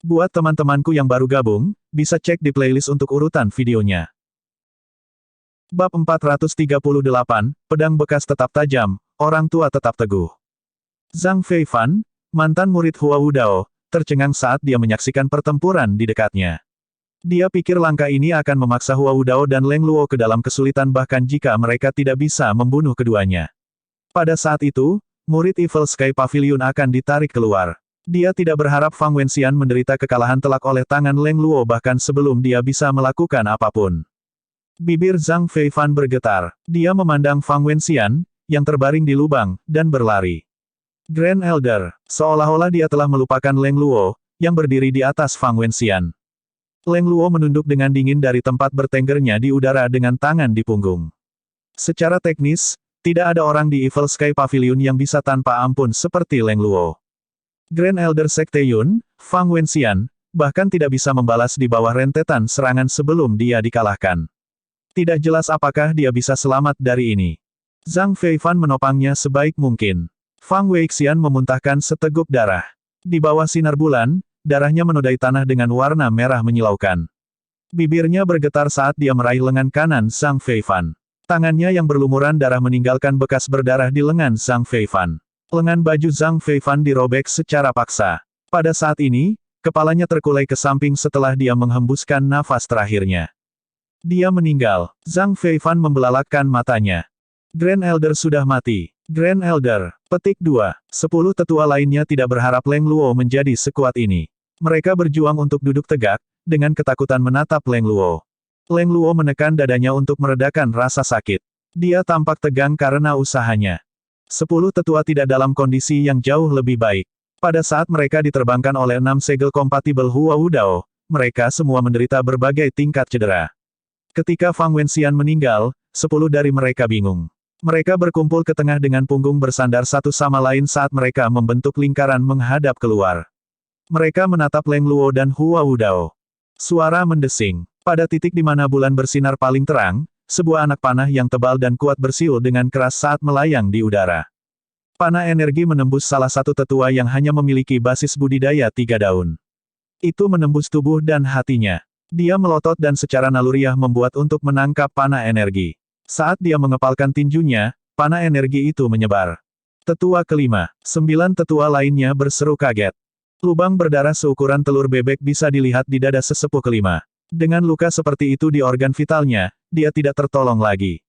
Buat teman-temanku yang baru gabung, bisa cek di playlist untuk urutan videonya. Bab 438, Pedang Bekas Tetap Tajam, Orang Tua Tetap Teguh. Zhang Feifan, mantan murid Hua Wudao, tercengang saat dia menyaksikan pertempuran di dekatnya. Dia pikir langkah ini akan memaksa Hua Wudao dan Leng Luo ke dalam kesulitan bahkan jika mereka tidak bisa membunuh keduanya. Pada saat itu, murid Evil Sky Pavilion akan ditarik keluar. Dia tidak berharap Fang Wenxian menderita kekalahan telak oleh tangan Leng Luo bahkan sebelum dia bisa melakukan apapun. Bibir Zhang Feifan bergetar. Dia memandang Fang Wenxian, yang terbaring di lubang, dan berlari. Grand Elder, seolah-olah dia telah melupakan Leng Luo, yang berdiri di atas Fang Wenxian. Leng Luo menunduk dengan dingin dari tempat bertenggernya di udara dengan tangan di punggung. Secara teknis, tidak ada orang di Evil Sky Pavilion yang bisa tanpa ampun seperti Leng Luo. Grand Elder Sekte Yun, Fang Wenxian, bahkan tidak bisa membalas di bawah rentetan serangan sebelum dia dikalahkan. Tidak jelas apakah dia bisa selamat dari ini. Zhang Feifan menopangnya sebaik mungkin. Fang Weixian memuntahkan seteguk darah. Di bawah sinar bulan, darahnya menodai tanah dengan warna merah menyilaukan. Bibirnya bergetar saat dia meraih lengan kanan Zhang Feifan. Tangannya yang berlumuran darah meninggalkan bekas berdarah di lengan Zhang Feifan. Lengan baju Zhang Feifan dirobek secara paksa. Pada saat ini, kepalanya terkulai ke samping setelah dia menghembuskan nafas terakhirnya. Dia meninggal. Zhang Feifan membelalakkan matanya. Grand Elder sudah mati. Grand Elder. Petik 2. 10 tetua lainnya tidak berharap Leng Luo menjadi sekuat ini. Mereka berjuang untuk duduk tegak, dengan ketakutan menatap Leng Luo. Leng Luo menekan dadanya untuk meredakan rasa sakit. Dia tampak tegang karena usahanya. 10 tetua tidak dalam kondisi yang jauh lebih baik. Pada saat mereka diterbangkan oleh 6 segel kompatibel Hua Wudao, mereka semua menderita berbagai tingkat cedera. Ketika Fang Wenxian meninggal, 10 dari mereka bingung. Mereka berkumpul ke tengah dengan punggung bersandar satu sama lain saat mereka membentuk lingkaran menghadap keluar. Mereka menatap Leng Luo dan Hua Wudao. Suara mendesing. Pada titik di mana bulan bersinar paling terang, sebuah anak panah yang tebal dan kuat bersiul dengan keras saat melayang di udara. Panah energi menembus salah satu tetua yang hanya memiliki basis budidaya 3 daun. Itu menembus tubuh dan hatinya. Dia melotot dan secara naluriah membuat untuk menangkap panah energi. Saat dia mengepalkan tinjunya, panah energi itu menyebar. Tetua kelima, 9 tetua lainnya berseru kaget. Lubang berdarah seukuran telur bebek bisa dilihat di dada sesepuh kelima. Dengan luka seperti itu di organ vitalnya, dia tidak tertolong lagi.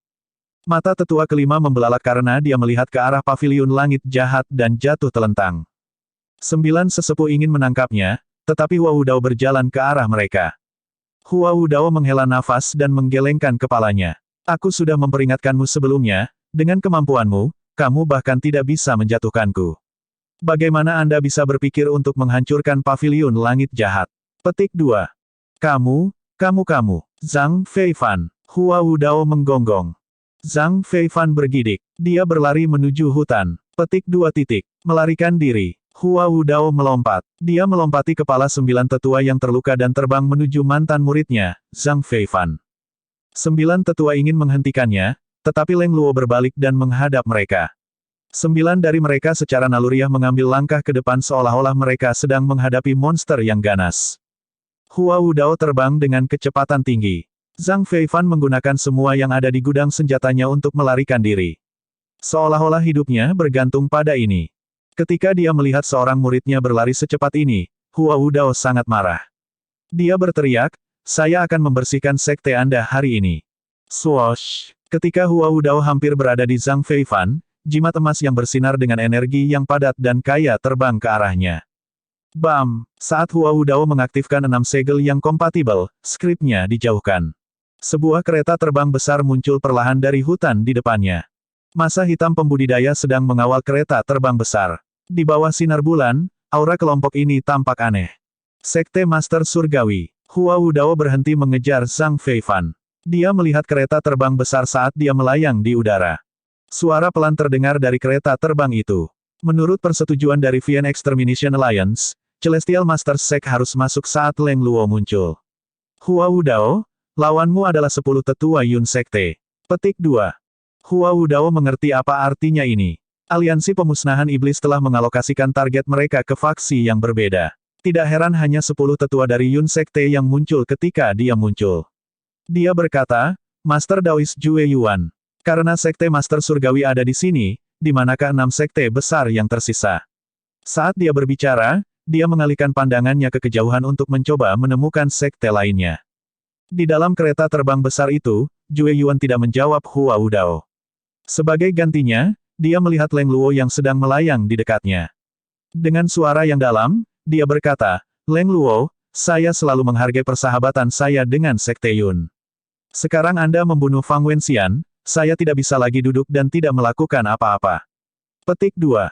Mata tetua kelima membelalak karena dia melihat ke arah paviliun langit jahat dan jatuh telentang. 9 sesepuh ingin menangkapnya, tetapi Hua Wudao berjalan ke arah mereka. Hua Wudao menghela nafas dan menggelengkan kepalanya. Aku sudah memperingatkanmu sebelumnya, dengan kemampuanmu, kamu bahkan tidak bisa menjatuhkanku. Bagaimana Anda bisa berpikir untuk menghancurkan paviliun langit jahat? Petik 2. Kamu. Zhang Feifan. Hua Wudao menggonggong. Zhang Feifan bergidik. Dia berlari menuju hutan. Petik 2 titik. Melarikan diri. Hua Wudao melompat. Dia melompati kepala 9 tetua yang terluka dan terbang menuju mantan muridnya, Zhang Feifan. 9 tetua ingin menghentikannya, tetapi Leng Luo berbalik dan menghadap mereka. 9 dari mereka secara naluriah mengambil langkah ke depan seolah-olah mereka sedang menghadapi monster yang ganas. Hua Wudao terbang dengan kecepatan tinggi. Zhang Feifan menggunakan semua yang ada di gudang senjatanya untuk melarikan diri. Seolah-olah hidupnya bergantung pada ini. Ketika dia melihat seorang muridnya berlari secepat ini, Hua Wudao sangat marah. Dia berteriak, "Saya akan membersihkan sekte Anda hari ini." Swoosh! Ketika Hua Wudao hampir berada di Zhang Feifan, jimat emas yang bersinar dengan energi yang padat dan kaya terbang ke arahnya. Bam! Saat Hua Wudao mengaktifkan 6 segel yang kompatibel, skripnya dijauhkan. Sebuah kereta terbang besar muncul perlahan dari hutan di depannya. Masa hitam pembudidaya sedang mengawal kereta terbang besar. Di bawah sinar bulan, aura kelompok ini tampak aneh. Sekte Master Surgawi. Hua Wudao berhenti mengejar Zhang Feifan. Dia melihat kereta terbang besar saat dia melayang di udara. Suara pelan terdengar dari kereta terbang itu. Menurut persetujuan dari Vian Extermination Alliance, Celestial Master Sect harus masuk saat Leng Luo muncul. Hua Wudao, lawanmu adalah 10 tetua Yun Sekte. Petik 2. Hua Wudao mengerti apa artinya ini. Aliansi pemusnahan iblis telah mengalokasikan target mereka ke faksi yang berbeda. Tidak heran hanya 10 tetua dari Yun Sekte yang muncul ketika dia muncul. Dia berkata, Master Daoist Jue Yuan. Karena Sekte Master Surgawi ada di sini, di manakah 6 sekte besar yang tersisa? Saat dia berbicara, dia mengalihkan pandangannya ke kejauhan untuk mencoba menemukan sekte lainnya. Di dalam kereta terbang besar itu, Jue Yuan tidak menjawab Hua Wudao. Sebagai gantinya, dia melihat Leng Luo yang sedang melayang di dekatnya. Dengan suara yang dalam, dia berkata, Leng Luo, saya selalu menghargai persahabatan saya dengan Sekte Yun. Sekarang Anda membunuh Fang Wenxian, saya tidak bisa lagi duduk dan tidak melakukan apa-apa. Petik 2.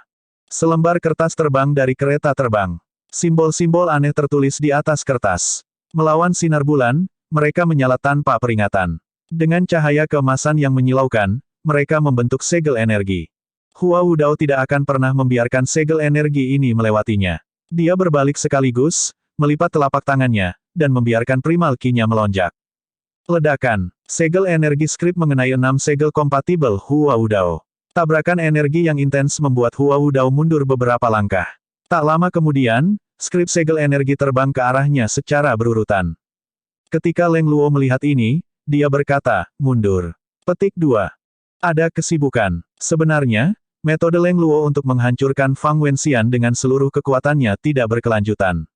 Selembar kertas terbang dari kereta terbang. Simbol-simbol aneh tertulis di atas kertas. Melawan sinar bulan, mereka menyala tanpa peringatan. Dengan cahaya keemasan yang menyilaukan, mereka membentuk segel energi. Hua Wudao tidak akan pernah membiarkan segel energi ini melewatinya. Dia berbalik sekaligus, melipat telapak tangannya, dan membiarkan primal ki-nya melonjak. Ledakan. Segel energi skrip mengenai 6 segel kompatibel Hua Wudao. Tabrakan energi yang intens membuat Hua Wudao mundur beberapa langkah. Tak lama kemudian, skrip segel energi terbang ke arahnya secara berurutan. Ketika Leng Luo melihat ini, dia berkata, mundur. Petik 2. Ada kesibukan. Sebenarnya, metode Leng Luo untuk menghancurkan Fang Wenxian dengan seluruh kekuatannya tidak berkelanjutan.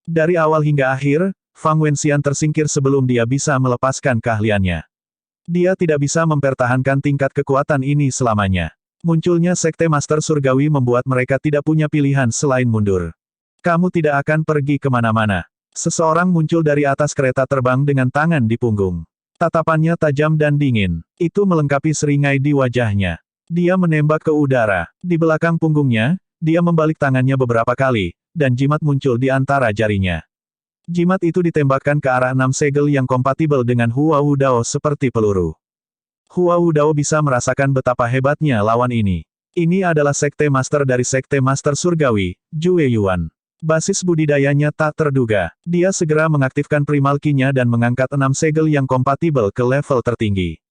Dari awal hingga akhir, Fang Wenxian tersingkir sebelum dia bisa melepaskan keahliannya. Dia tidak bisa mempertahankan tingkat kekuatan ini selamanya. Munculnya Sekte Master Surgawi membuat mereka tidak punya pilihan selain mundur. Kamu tidak akan pergi kemana-mana. Seseorang muncul dari atas kereta terbang dengan tangan di punggung. Tatapannya tajam dan dingin. Itu melengkapi seringai di wajahnya. Dia menembak ke udara. Di belakang punggungnya, dia membalik tangannya beberapa kali, dan jimat muncul di antara jarinya. Jimat itu ditembakkan ke arah 6 segel yang kompatibel dengan Hua Wudao seperti peluru. Hua Wudao bisa merasakan betapa hebatnya lawan ini. Ini adalah Sekte Master dari Sekte Master Surgawi, Jue Yuan. Basis budidayanya tak terduga. Dia segera mengaktifkan primal ki-nya dan mengangkat 6 segel yang kompatibel ke level tertinggi.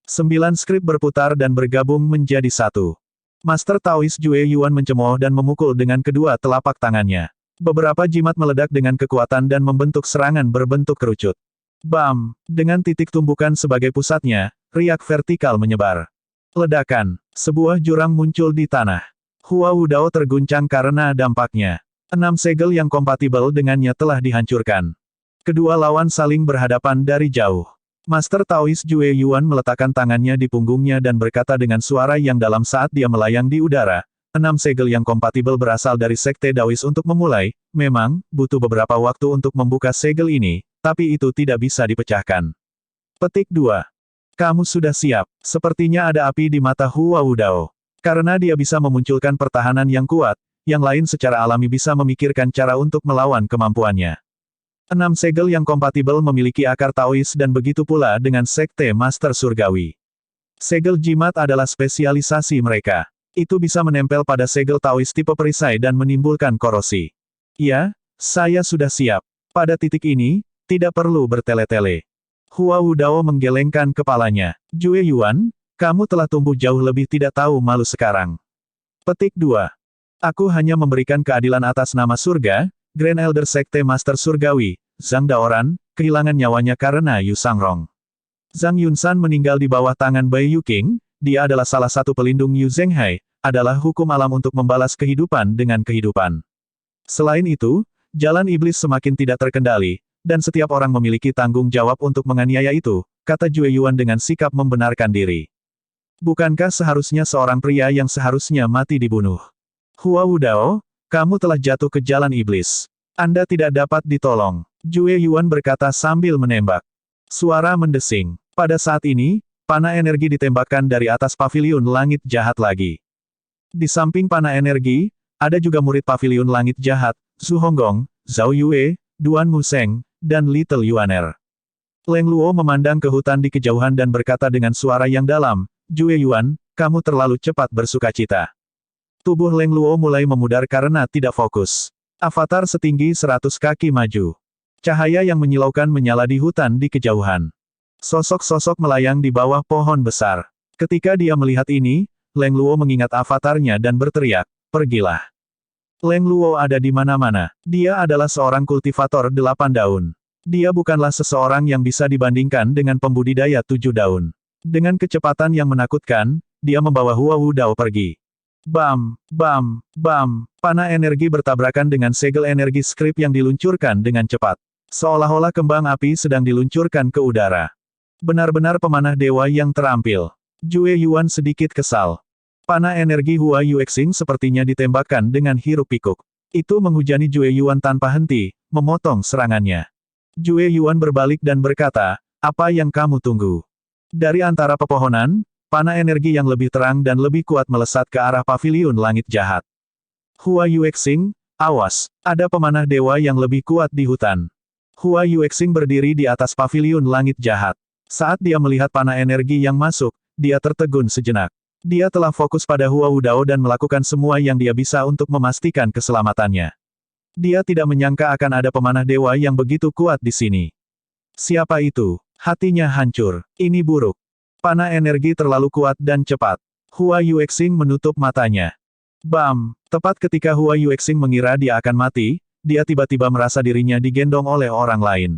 9 skrip berputar dan bergabung menjadi satu. Master Taoist Jue Yuan mencemooh dan memukul dengan kedua telapak tangannya. Beberapa jimat meledak dengan kekuatan dan membentuk serangan berbentuk kerucut. Bam! Dengan titik tumbukan sebagai pusatnya, riak vertikal menyebar. Ledakan. Sebuah jurang muncul di tanah. Hua Wudao terguncang karena dampaknya. 6 segel yang kompatibel dengannya telah dihancurkan. Kedua lawan saling berhadapan dari jauh. Master Taoist Jue Yuan meletakkan tangannya di punggungnya dan berkata dengan suara yang dalam saat dia melayang di udara, 6 segel yang kompatibel berasal dari Sekte Daoist untuk memulai, memang, butuh beberapa waktu untuk membuka segel ini, tapi itu tidak bisa dipecahkan. Petik 2. Kamu sudah siap. Sepertinya ada api di mata Hua Wudao. Karena dia bisa memunculkan pertahanan yang kuat, yang lain secara alami bisa memikirkan cara untuk melawan kemampuannya. 6 segel yang kompatibel memiliki akar Taoist dan begitu pula dengan Sekte Master Surgawi. Segel jimat adalah spesialisasi mereka. Itu bisa menempel pada segel Taoist tipe perisai dan menimbulkan korosi. Ya, saya sudah siap. Pada titik ini, tidak perlu bertele-tele. Hua Wudao menggelengkan kepalanya. Jue Yuan, kamu telah tumbuh jauh lebih tidak tahu malu sekarang. Petik 2. Aku hanya memberikan keadilan atas nama surga, Grand Elder Sekte Master Surgawi, Zhang Daoran, kehilangan nyawanya karena Yu Sangrong. Zhang Yunsan meninggal di bawah tangan Bai Yuqing, dia adalah salah satu pelindung Yu Zhenghai, adalah hukum alam untuk membalas kehidupan dengan kehidupan. Selain itu, jalan iblis semakin tidak terkendali, dan setiap orang memiliki tanggung jawab untuk menganiaya itu, kata Jue Yuan dengan sikap membenarkan diri. Bukankah seharusnya seorang pria yang seharusnya mati dibunuh? Hua Wudao, kamu telah jatuh ke jalan iblis. Anda tidak dapat ditolong. Jue Yuan berkata sambil menembak. Suara mendesing. Pada saat ini, panah energi ditembakkan dari atas paviliun langit jahat lagi. Di samping panah energi, ada juga murid paviliun langit jahat, Zhu Honggong, Zhao Yue, Duan Museng, dan Little Yuaner. Leng Luo memandang ke hutan di kejauhan dan berkata dengan suara yang dalam, Jue Yuan, kamu terlalu cepat bersukacita. Tubuh Leng Luo mulai memudar karena tidak fokus. Avatar setinggi 100 kaki maju. Cahaya yang menyilaukan menyala di hutan di kejauhan. Sosok-sosok melayang di bawah pohon besar. Ketika dia melihat ini, Leng Luo mengingat avatarnya dan berteriak, pergilah. Leng Luo ada di mana-mana. Dia adalah seorang kultivator 8 daun. Dia bukanlah seseorang yang bisa dibandingkan dengan pembudidaya 7 daun. Dengan kecepatan yang menakutkan, dia membawa Hua Wu Dao pergi. Bam, bam, bam. Panah energi bertabrakan dengan segel energi skrip yang diluncurkan dengan cepat. Seolah-olah kembang api sedang diluncurkan ke udara. Benar-benar pemanah dewa yang terampil. Jue Yuan sedikit kesal. Panah energi Hua Yuexing sepertinya ditembakkan dengan hiruk-pikuk. Itu menghujani Jue Yuan tanpa henti, memotong serangannya. Jue Yuan berbalik dan berkata, apa yang kamu tunggu? Dari antara pepohonan, panah energi yang lebih terang dan lebih kuat melesat ke arah paviliun langit jahat. Hua Yuexing, awas, ada pemanah dewa yang lebih kuat di hutan. Hua Yuexing berdiri di atas paviliun langit jahat. Saat dia melihat panah energi yang masuk, dia tertegun sejenak. Dia telah fokus pada Hua Wu Dao dan melakukan semua yang dia bisa untuk memastikan keselamatannya. Dia tidak menyangka akan ada pemanah dewa yang begitu kuat di sini. Siapa itu? Hatinya hancur. Ini buruk. Panah energi terlalu kuat dan cepat. Hua Yuexing menutup matanya. Bam! Tepat ketika Hua Yuexing mengira dia akan mati, dia tiba-tiba merasa dirinya digendong oleh orang lain.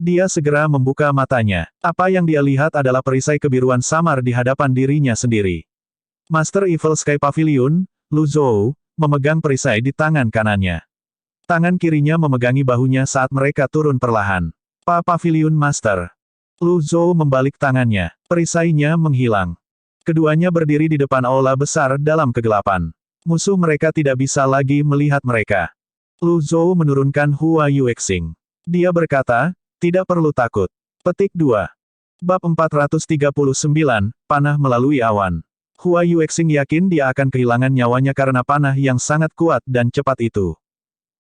Dia segera membuka matanya. Apa yang dia lihat adalah perisai kebiruan samar di hadapan dirinya sendiri. Master Evil Sky Pavilion, Lu Zhou, memegang perisai di tangan kanannya. Tangan kirinya memegangi bahunya saat mereka turun perlahan. Pavilion Master. Lu Zhou membalik tangannya. Perisainya menghilang. Keduanya berdiri di depan aula besar dalam kegelapan. Musuh mereka tidak bisa lagi melihat mereka. Lu Zhou menurunkan Hua Yuexing. Dia berkata, tidak perlu takut. Petik 2. Bab 439, Panah Melalui Awan. Hua Yuexing yakin dia akan kehilangan nyawanya karena panah yang sangat kuat dan cepat itu.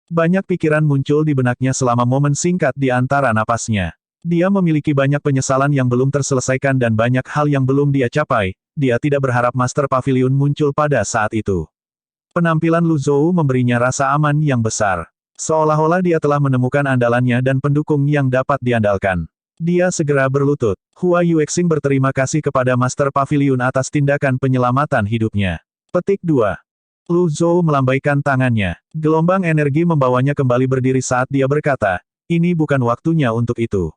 Banyak pikiran muncul di benaknya selama momen singkat di antara napasnya. Dia memiliki banyak penyesalan yang belum terselesaikan dan banyak hal yang belum dia capai. Dia tidak berharap Master Pavilion muncul pada saat itu. Penampilan Lu Zhou memberinya rasa aman yang besar. Seolah-olah dia telah menemukan andalannya dan pendukung yang dapat diandalkan. Dia segera berlutut. Hua Yuexing berterima kasih kepada Master Pavilion atas tindakan penyelamatan hidupnya. Petik 2. Lu Zhou melambaikan tangannya. Gelombang energi membawanya kembali berdiri saat dia berkata, ini bukan waktunya untuk itu.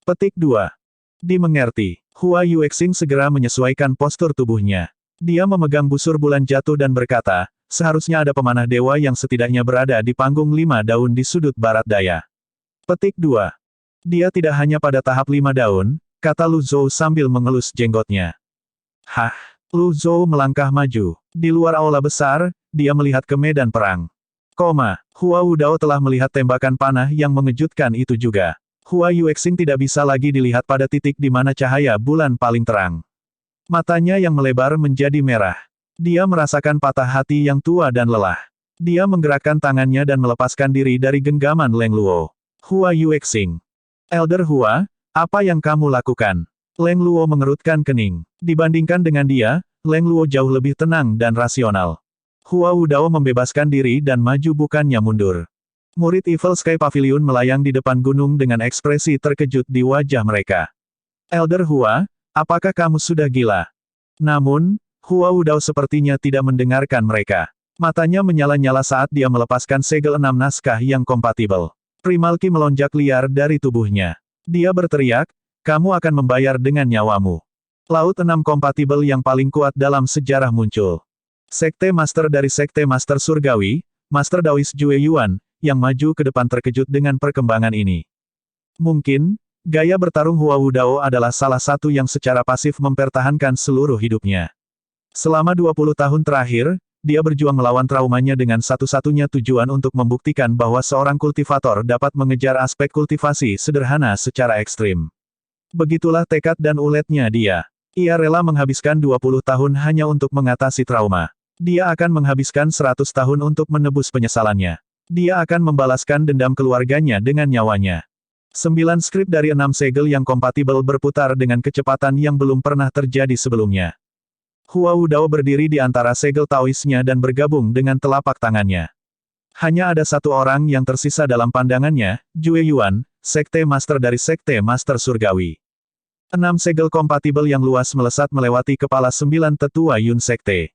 Petik 2. Dimengerti. Hua Yuexing segera menyesuaikan postur tubuhnya. Dia memegang busur bulan jatuh dan berkata, seharusnya ada pemanah dewa yang setidaknya berada di panggung 5 daun di sudut barat daya. Petik 2. Dia tidak hanya pada tahap 5 daun, kata Lu Zhou sambil mengelus jenggotnya. Hah? Lu Zhou melangkah maju. Di luar aula besar, dia melihat ke medan perang. Hua Wu Dao telah melihat tembakan panah yang mengejutkan itu juga. Hua Yuexing tidak bisa lagi dilihat pada titik di mana cahaya bulan paling terang. Matanya yang melebar menjadi merah. Dia merasakan patah hati yang tua dan lelah. Dia menggerakkan tangannya dan melepaskan diri dari genggaman Leng Luo. Hua Yuexing. Elder Hua, apa yang kamu lakukan? Leng Luo mengerutkan kening. Dibandingkan dengan dia, Leng Luo jauh lebih tenang dan rasional. Hua Wu Dao membebaskan diri dan maju bukannya mundur. Murid Evil Sky Pavilion melayang di depan gunung dengan ekspresi terkejut di wajah mereka. Elder Hua, apakah kamu sudah gila? Namun, Hua Wu Dao sepertinya tidak mendengarkan mereka. Matanya menyala-nyala saat dia melepaskan segel 6 naskah yang kompatibel. Primal Ki melonjak liar dari tubuhnya. Dia berteriak, kamu akan membayar dengan nyawamu. Laut 6 kompatibel yang paling kuat dalam sejarah muncul. Sekte Master dari Sekte Master Surgawi, Master Daois Jue Yuan, yang maju ke depan terkejut dengan perkembangan ini. Mungkin, gaya bertarung Hua Wu Dao adalah salah satu yang secara pasif mempertahankan seluruh hidupnya. Selama 20 tahun terakhir, dia berjuang melawan traumanya dengan satu-satunya tujuan untuk membuktikan bahwa seorang kultivator dapat mengejar aspek kultivasi sederhana secara ekstrim. Begitulah tekad dan uletnya dia. Ia rela menghabiskan 20 tahun hanya untuk mengatasi trauma. Dia akan menghabiskan 100 tahun untuk menebus penyesalannya. Dia akan membalaskan dendam keluarganya dengan nyawanya. 9 skrip dari 6 segel yang kompatibel berputar dengan kecepatan yang belum pernah terjadi sebelumnya. Hua Wu Dao berdiri di antara segel Taoisnya dan bergabung dengan telapak tangannya. Hanya ada satu orang yang tersisa dalam pandangannya, Jue Yuan, Sekte Master dari Sekte Master Surgawi. 6 segel kompatibel yang luas melesat melewati kepala 9 tetua Yun Sekte.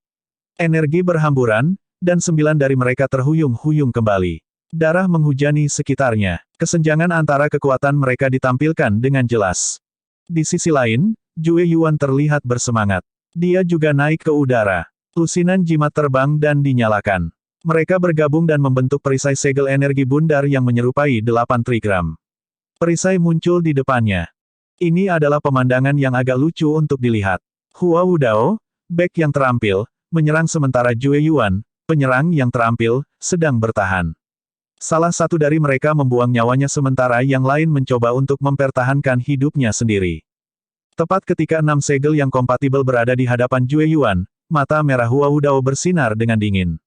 Energi berhamburan, dan 9 dari mereka terhuyung-huyung kembali. Darah menghujani sekitarnya. Kesenjangan antara kekuatan mereka ditampilkan dengan jelas. Di sisi lain, Jue Yuan terlihat bersemangat. Dia juga naik ke udara. Lusinan jimat terbang dan dinyalakan. Mereka bergabung dan membentuk perisai segel energi bundar yang menyerupai 8 trigram. Perisai muncul di depannya. Ini adalah pemandangan yang agak lucu untuk dilihat. Hua Wudao, Bek yang terampil, menyerang sementara Jue Yuan, penyerang yang terampil, sedang bertahan. Salah satu dari mereka membuang nyawanya sementara yang lain mencoba untuk mempertahankan hidupnya sendiri. Tepat ketika 6 segel yang kompatibel berada di hadapan Jue Yuan, mata merah Hua Wudao bersinar dengan dingin.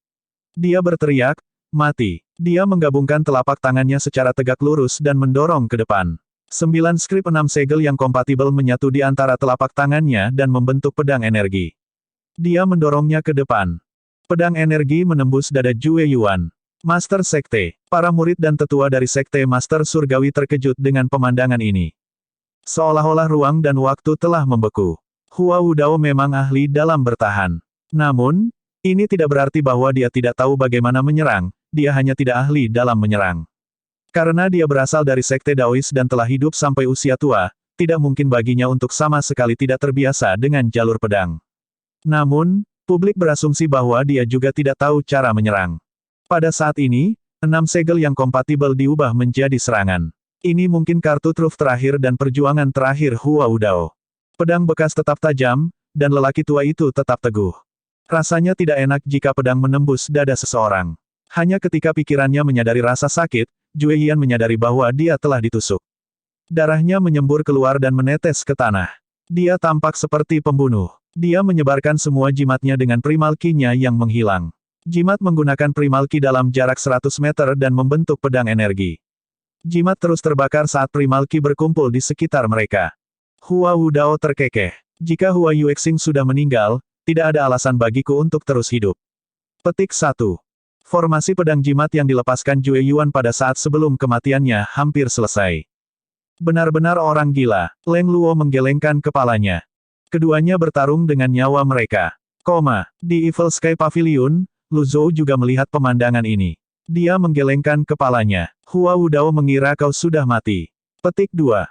Dia berteriak, "Mati!" Dia menggabungkan telapak tangannya secara tegak lurus dan mendorong ke depan. 9 skrip 6 segel yang kompatibel menyatu di antara telapak tangannya dan membentuk pedang energi. Dia mendorongnya ke depan. Pedang energi menembus dada Jue Yuan. Master Sekte, para murid dan tetua dari Sekte Master Surgawi terkejut dengan pemandangan ini. Seolah-olah ruang dan waktu telah membeku. Hua Wudao memang ahli dalam bertahan. Namun, ini tidak berarti bahwa dia tidak tahu bagaimana menyerang, dia hanya tidak ahli dalam menyerang. Karena dia berasal dari Sekte Daois dan telah hidup sampai usia tua, tidak mungkin baginya untuk sama sekali tidak terbiasa dengan jalur pedang. Namun, publik berasumsi bahwa dia juga tidak tahu cara menyerang. Pada saat ini, 6 segel yang kompatibel diubah menjadi serangan. Ini mungkin kartu truf terakhir dan perjuangan terakhir Hua Wudao. Pedang bekas tetap tajam, dan lelaki tua itu tetap teguh. Rasanya tidak enak jika pedang menembus dada seseorang. Hanya ketika pikirannya menyadari rasa sakit, Jue Hian menyadari bahwa dia telah ditusuk. Darahnya menyembur keluar dan menetes ke tanah. Dia tampak seperti pembunuh. Dia menyebarkan semua jimatnya dengan primal ki-nya yang menghilang. Jimat menggunakan primal ki dalam jarak 100 meter dan membentuk pedang energi. Jimat terus terbakar saat primal ki berkumpul di sekitar mereka. Hua Wudao terkekeh. Jika Hua Yuexing sudah meninggal, tidak ada alasan bagiku untuk terus hidup. Petik 1. Formasi pedang jimat yang dilepaskan Jue Yuan pada saat sebelum kematiannya hampir selesai. Benar-benar orang gila, Leng Luo menggelengkan kepalanya. Keduanya bertarung dengan nyawa mereka. Di Evil Sky Pavilion, Lu Zhou juga melihat pemandangan ini. Dia menggelengkan kepalanya. Hua Wudao mengira kau sudah mati. Petik 2.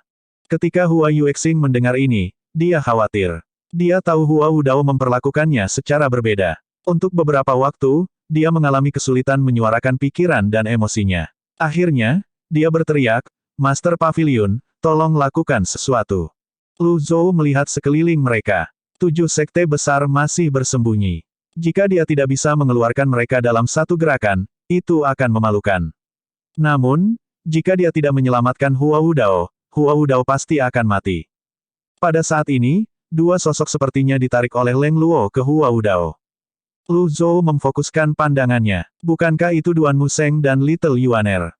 Ketika Hua Yuexing mendengar ini, dia khawatir. Dia tahu Hua Wudao memperlakukannya secara berbeda. Untuk beberapa waktu, dia mengalami kesulitan menyuarakan pikiran dan emosinya. Akhirnya, dia berteriak, "Master Pavilion, tolong lakukan sesuatu." Lu Zhou melihat sekeliling mereka. 7 sekte besar masih bersembunyi. Jika dia tidak bisa mengeluarkan mereka dalam satu gerakan, itu akan memalukan. Namun, jika dia tidak menyelamatkan Hua Wudao pasti akan mati. Pada saat ini, dua sosok sepertinya ditarik oleh Leng Luo ke Hua Wudao. Lu Zhou memfokuskan pandangannya. Bukankah itu Duan Museng dan Little Yuaner?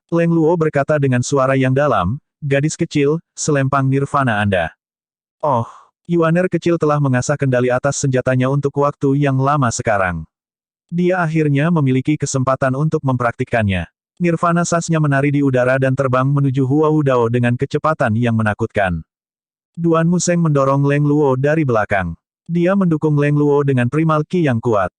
Leng Luo berkata dengan suara yang dalam, "Gadis kecil, selempang nirvana Anda." Oh, Yuaner kecil telah mengasah kendali atas senjatanya untuk waktu yang lama sekarang. Dia akhirnya memiliki kesempatan untuk mempraktikkannya. Nirvana sasnya menari di udara dan terbang menuju Hua Wudao dengan kecepatan yang menakutkan. Duan Museng mendorong Leng Luo dari belakang. Dia mendukung Leng Luo dengan primal ki yang kuat.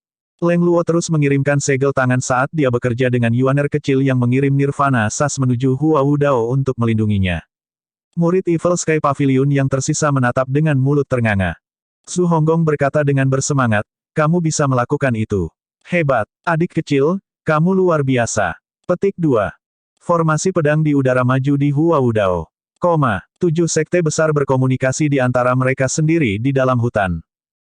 Leng Luo terus mengirimkan segel tangan saat dia bekerja dengan Yuaner kecil yang mengirim Nirvana Sas menuju Hua Wudao untuk melindunginya. Murid Evil Sky Pavilion yang tersisa menatap dengan mulut ternganga. Su Honggong berkata dengan bersemangat, "Kamu bisa melakukan itu. Hebat, adik kecil, kamu luar biasa." Petik 2. Formasi pedang di udara maju di Hua Wudao. 7 sekte besar berkomunikasi di antara mereka sendiri di dalam hutan.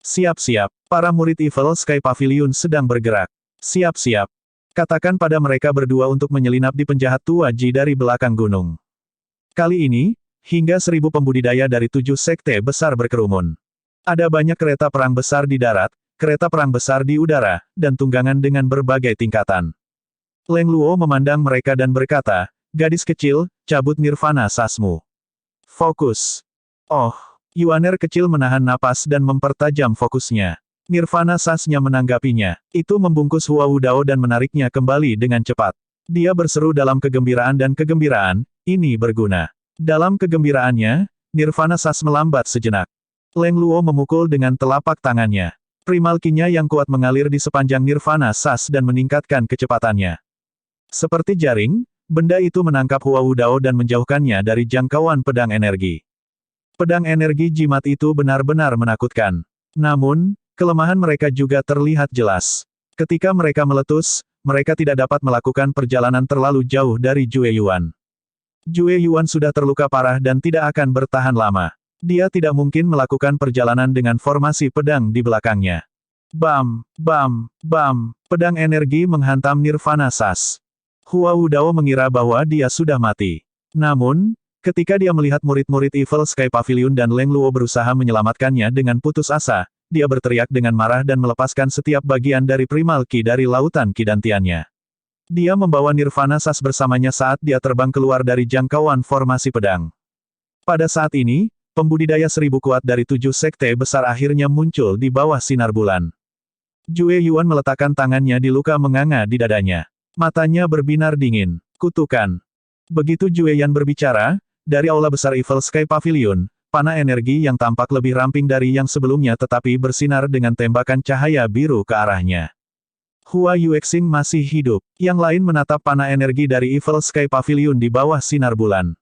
Siap-siap, para murid Evil Sky Pavilion sedang bergerak. Siap-siap. Katakan pada mereka berdua untuk menyelinap di penjahat tua Ji dari belakang gunung. Kali ini, hingga 1000 pembudidaya dari 7 sekte besar berkerumun. Ada banyak kereta perang besar di darat, kereta perang besar di udara, dan tunggangan dengan berbagai tingkatan. Leng Luo memandang mereka dan berkata, "Gadis kecil, cabut Nirvana Sasmu." Fokus. Oh. Yuaner kecil menahan napas dan mempertajam fokusnya. Nirvana Sasnya menanggapinya. Itu membungkus Hua Wudao dan menariknya kembali dengan cepat. Dia berseru dalam kegembiraan dan kegembiraan, ini berguna. Dalam kegembiraannya, Nirvana Sas melambat sejenak. Leng Luo memukul dengan telapak tangannya. Primal Ki-nya yang kuat mengalir di sepanjang Nirvana Sas dan meningkatkan kecepatannya. Seperti jaring, benda itu menangkap Hua Wudao dan menjauhkannya dari jangkauan pedang energi. Pedang energi jimat itu benar-benar menakutkan. Namun, kelemahan mereka juga terlihat jelas. Ketika mereka meletus, mereka tidak dapat melakukan perjalanan terlalu jauh dari Jue Yuan. Jue Yuan sudah terluka parah dan tidak akan bertahan lama. Dia tidak mungkin melakukan perjalanan dengan formasi pedang di belakangnya. Bam, bam, bam, pedang energi menghantam Nirvana Sas. Hua Wudao mengira bahwa dia sudah mati. Namun, ketika dia melihat murid-murid Evil Sky Pavilion dan Leng Luo berusaha menyelamatkannya dengan putus asa, dia berteriak dengan marah dan melepaskan setiap bagian dari Primal Ki dari lautan kidantiannya. Dia membawa Nirvana Sas bersamanya saat dia terbang keluar dari jangkauan formasi pedang. Pada saat ini, pembudidaya 1000 kuat dari 7 sekte besar akhirnya muncul di bawah sinar bulan. Jue Yuan meletakkan tangannya di luka menganga di dadanya. Matanya berbinar dingin. Kutukan. Begitu Jue Yan berbicara, dari aula besar Evil Sky Pavilion, panah energi yang tampak lebih ramping dari yang sebelumnya tetapi bersinar dengan tembakan cahaya biru ke arahnya. Hua Yuexing masih hidup. Yang lain menatap panah energi dari Evil Sky Pavilion di bawah sinar bulan.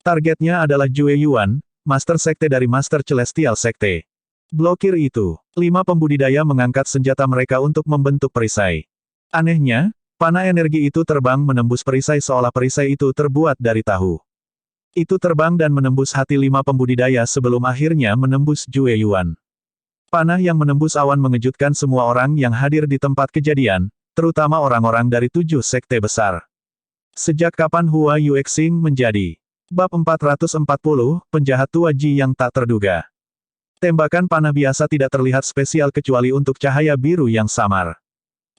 Targetnya adalah Jue Yuan, Master Sekte dari Master Celestial Sekte. Blokir itu. 5 pembudidaya mengangkat senjata mereka untuk membentuk perisai. Anehnya, panah energi itu terbang menembus perisai seolah perisai itu terbuat dari tahu. Itu terbang dan menembus hati 5 pembudidaya sebelum akhirnya menembus Jue Yuan. Panah yang menembus awan mengejutkan semua orang yang hadir di tempat kejadian, terutama orang-orang dari 7 sekte besar. Sejak kapan Hua Yuexing menjadi? Bab 440, Penjahat Tua Ji yang tak terduga. Tembakan panah biasa tidak terlihat spesial kecuali untuk cahaya biru yang samar.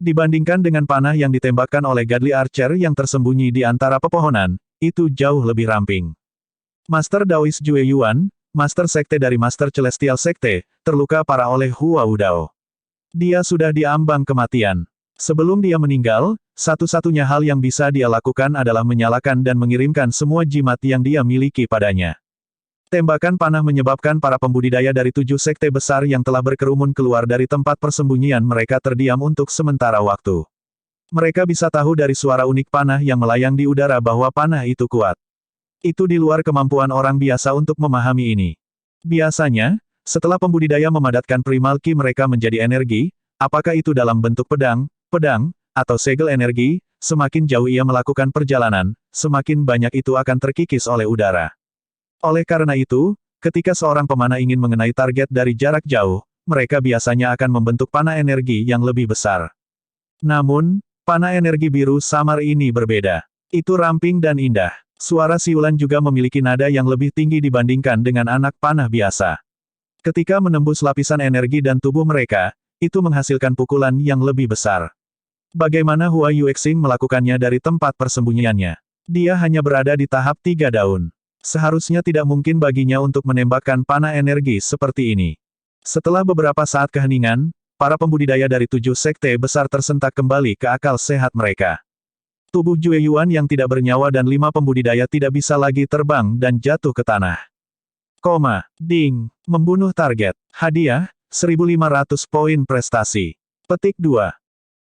Dibandingkan dengan panah yang ditembakkan oleh Godly Archer yang tersembunyi di antara pepohonan, itu jauh lebih ramping. Master Daoist Jue Yuan, Master Sekte dari Master Celestial Sekte, terluka parah oleh Hua Wudao. Dia sudah diambang kematian. Sebelum dia meninggal, satu-satunya hal yang bisa dia lakukan adalah menyalakan dan mengirimkan semua jimat yang dia miliki padanya. Tembakan panah menyebabkan para pembudidaya dari 7 sekte besar yang telah berkerumun keluar dari tempat persembunyian mereka terdiam untuk sementara waktu. Mereka bisa tahu dari suara unik panah yang melayang di udara bahwa panah itu kuat. Itu di luar kemampuan orang biasa untuk memahami ini. Biasanya, setelah pembudidaya memadatkan Primal Ki mereka menjadi energi, apakah itu dalam bentuk pedang, atau segel energi, semakin jauh ia melakukan perjalanan, semakin banyak itu akan terkikis oleh udara. Oleh karena itu, ketika seorang pemanah ingin mengenai target dari jarak jauh, mereka biasanya akan membentuk panah energi yang lebih besar. Namun, panah energi biru samar ini berbeda. Itu ramping dan indah. Suara siulan juga memiliki nada yang lebih tinggi dibandingkan dengan anak panah biasa. Ketika menembus lapisan energi dan tubuh mereka, itu menghasilkan pukulan yang lebih besar. Bagaimana Hua Yuexing melakukannya dari tempat persembunyiannya? Dia hanya berada di tahap 3 daun. Seharusnya tidak mungkin baginya untuk menembakkan panah energi seperti ini. Setelah beberapa saat keheningan, para pembudidaya dari 7 sekte besar tersentak kembali ke akal sehat mereka. Tubuh Jue Yuan yang tidak bernyawa dan 5 pembudidaya tidak bisa lagi terbang dan jatuh ke tanah. Ding. Membunuh target. Hadiah, 1.500 poin prestasi. Petik 2.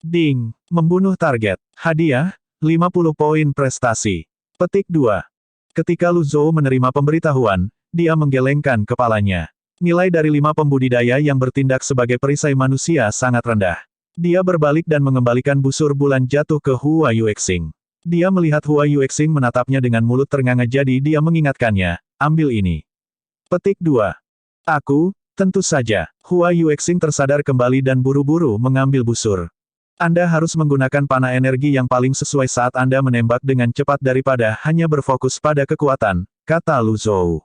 Ding. Membunuh target. Hadiah, 50 poin prestasi. Petik 2. Ketika Lu Zhou menerima pemberitahuan, dia menggelengkan kepalanya. Nilai dari 5 pembudidaya yang bertindak sebagai perisai manusia sangat rendah. Dia berbalik dan mengembalikan busur bulan jatuh ke Hua Yuexing. Dia melihat Hua Yuexing menatapnya dengan mulut ternganga jadi dia mengingatkannya, ambil ini. Petik 2. Aku, tentu saja. Hua Yuexing tersadar kembali dan buru-buru mengambil busur. Anda harus menggunakan panah energi yang paling sesuai saat Anda menembak dengan cepat daripada hanya berfokus pada kekuatan, kata Lu Zhou.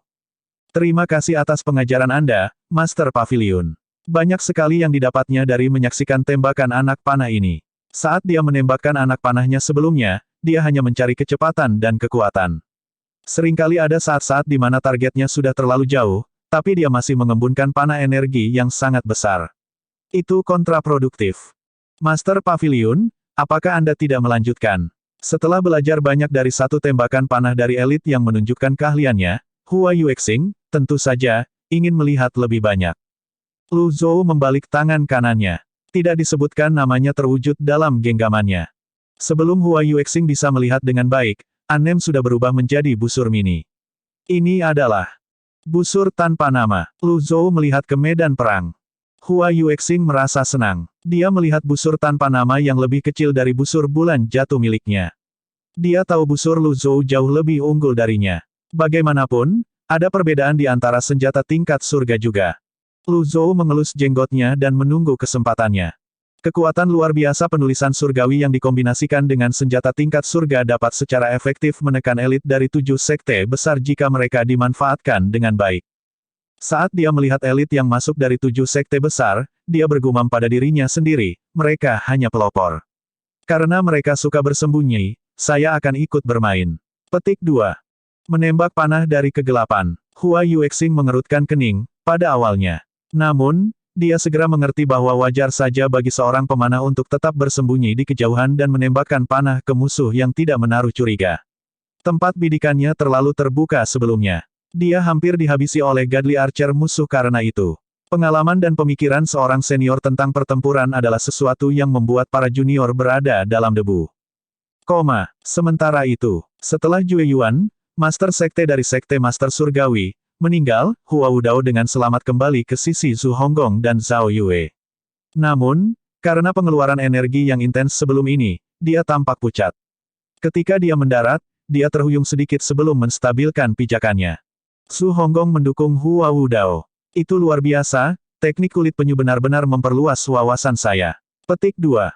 Terima kasih atas pengajaran Anda, Master Pavilion. Banyak sekali yang didapatnya dari menyaksikan tembakan anak panah ini. Saat dia menembakkan anak panahnya sebelumnya, dia hanya mencari kecepatan dan kekuatan. Seringkali ada saat-saat di mana targetnya sudah terlalu jauh, tapi dia masih mengembunkan panah energi yang sangat besar. Itu kontraproduktif. Master Pavilion, apakah Anda tidak melanjutkan? Setelah belajar banyak dari satu tembakan panah dari elit yang menunjukkan keahliannya, Hua Yuexing, tentu saja, ingin melihat lebih banyak. Lu Zhou membalik tangan kanannya. Tidak disebutkan namanya terwujud dalam genggamannya. Sebelum Hua Yuexing bisa melihat dengan baik, Anem sudah berubah menjadi busur mini. Ini adalah busur tanpa nama. Lu Zhou melihat ke medan perang. Hua Yuexing merasa senang. Dia melihat busur tanpa nama yang lebih kecil dari busur bulan jatuh miliknya. Dia tahu busur Lu Zhou jauh lebih unggul darinya. Bagaimanapun, ada perbedaan di antara senjata tingkat surga juga. Lu Zhou mengelus jenggotnya dan menunggu kesempatannya. Kekuatan luar biasa penulisan surgawi yang dikombinasikan dengan senjata tingkat surga dapat secara efektif menekan elit dari 7 sekte besar jika mereka dimanfaatkan dengan baik. Saat dia melihat elit yang masuk dari 7 sekte besar, dia bergumam pada dirinya sendiri, mereka hanya pelopor. Karena mereka suka bersembunyi, saya akan ikut bermain. Petik 2. Menembak panah dari kegelapan. Hua Yuexing mengerutkan kening, pada awalnya. Namun, dia segera mengerti bahwa wajar saja bagi seorang pemanah untuk tetap bersembunyi di kejauhan dan menembakkan panah ke musuh yang tidak menaruh curiga. Tempat bidikannya terlalu terbuka sebelumnya. Dia hampir dihabisi oleh Godly Archer musuh karena itu. Pengalaman dan pemikiran seorang senior tentang pertempuran adalah sesuatu yang membuat para junior berada dalam debu. Sementara itu, setelah Jue Yuan, Master Sekte dari Sekte Master Surgawi, meninggal, Hua Wudao dengan selamat kembali ke sisi Zhu Honggong dan Zhao Yue. Namun, karena pengeluaran energi yang intens sebelum ini, dia tampak pucat. Ketika dia mendarat, dia terhuyung sedikit sebelum menstabilkan pijakannya. Zhu Honggong mendukung Hua Wudao. Itu luar biasa, teknik kulit penyu benar-benar memperluas wawasan saya. Petik 2.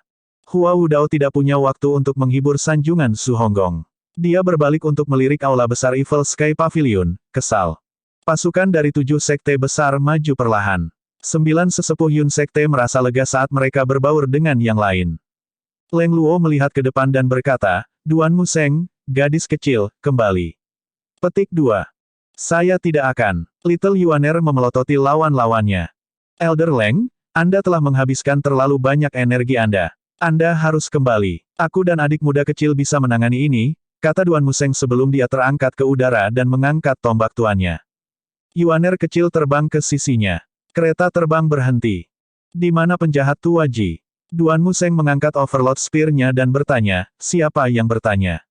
Hua Wudao tidak punya waktu untuk menghibur sanjungan Zhu Honggong. Dia berbalik untuk melirik aula besar Evil Sky Pavilion, kesal. Pasukan dari 7 sekte besar maju perlahan. 9 sesepuh Yun Sekte merasa lega saat mereka berbaur dengan yang lain. Leng Luo melihat ke depan dan berkata, Duan Museng, gadis kecil, kembali. Petik 2. Saya tidak akan. Little Yuaner memelototi lawan-lawannya. Elder Leng, Anda telah menghabiskan terlalu banyak energi Anda. Anda harus kembali. Aku dan adik muda kecil bisa menangani ini, kata Duan Museng sebelum dia terangkat ke udara dan mengangkat tombak tuannya. Yuaner kecil terbang ke sisinya. Kereta terbang berhenti. Di mana penjahat tua Ji? Duan Museng mengangkat Overlord Spear-nya dan bertanya, siapa yang bertanya?